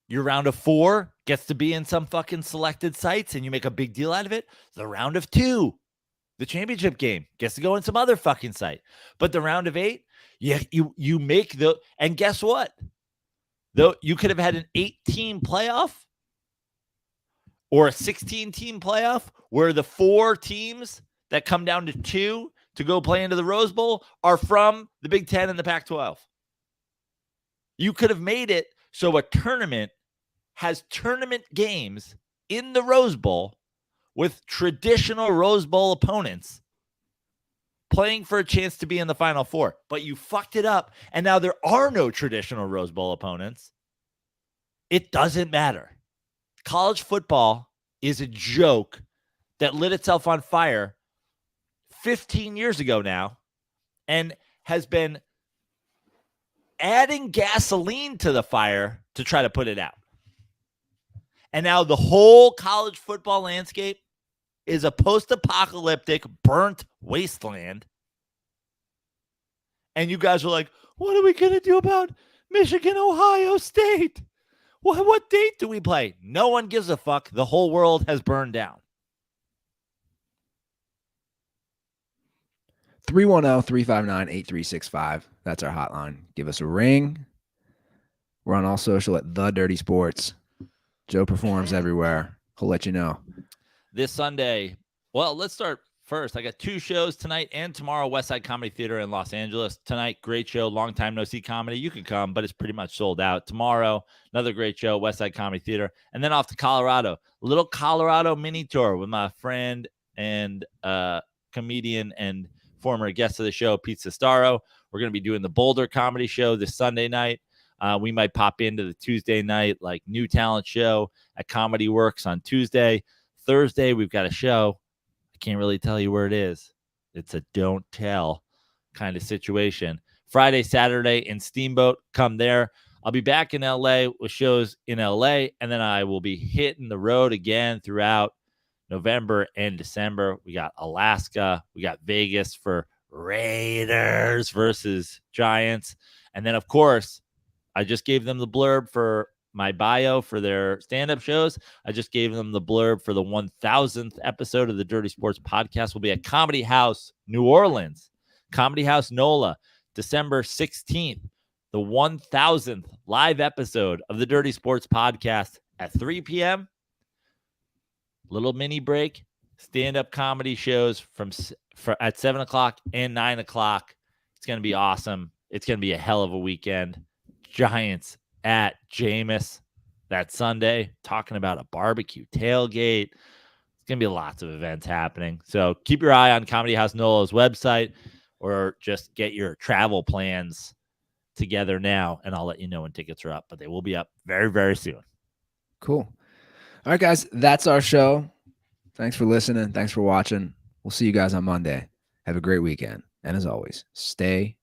Your round of 4 gets to be in some fucking selected sites, and you make a big deal out of it. The round of 2, the championship game, gets to go in some other fucking site. But the round of 8, you make and guess what? Though you could have had an 8-team playoff or a 16-team playoff where the 4 teams that come down to 2 to go play into the Rose Bowl are from the Big Ten and the Pac-12. You could have made it so a tournament has tournament games in the Rose Bowl with traditional Rose Bowl opponents playing for a chance to be in the Final Four. But you fucked it up, and now there are no traditional Rose Bowl opponents. It doesn't matter. College football is a joke that lit itself on fire 15 years ago now and has been adding gasoline to the fire to try to put it out. And now the whole college football landscape is a post-apocalyptic, burnt wasteland. And you guys are like, what are we going to do about Michigan, Ohio State? What date do we play? No one gives a fuck. The whole world has burned down. 310-359-8365. That's our hotline. Give us a ring. We're on all social at The Dirty Sports. Joe performs everywhere. He'll let you know. This Sunday, well, let's start first. I got 2 shows tonight and tomorrow, Westside Comedy Theater in Los Angeles. Tonight, great show, long time no see comedy. You can come, but it's pretty much sold out. Tomorrow, another great show, Westside Comedy Theater. And then off to Colorado. A little Colorado mini tour with my friend and comedian and former guest of the show, Pete Sestaro. We're going to be doing the Boulder Comedy Show this Sunday night. We might pop into the Tuesday night, like new talent show at Comedy Works on Tuesday. Thursday, we've got a show. I can't really tell you where it is. It's a don't tell kind of situation. Friday, Saturday in Steamboat. Come there. I'll be back in LA with shows in LA, and then I will be hitting the road again throughout November and December. We got Alaska. We got Vegas for Raiders versus Giants. And then, of course, I just gave them the blurb for my bio for their stand-up shows. I just gave them the blurb for the 1000th episode of the Dirty Sports Podcast. Will be at Comedy House, New Orleans, Comedy House NOLA, December 16th, the 1000th live episode of the Dirty Sports Podcast at 3 p.m. Little mini break, stand-up comedy shows at 7 o'clock and 9 o'clock. It's going to be awesome. It's going to be a hell of a weekend. Giants at Jameis that Sunday, talking about a barbecue tailgate. It's going to be lots of events happening. So keep your eye on Comedy House NOLA's website, or just get your travel plans together now, and I'll let you know when tickets are up. But they will be up very, very soon. Cool. All right, guys, that's our show. Thanks for listening. Thanks for watching. We'll see you guys on Monday. Have a great weekend. And as always, stay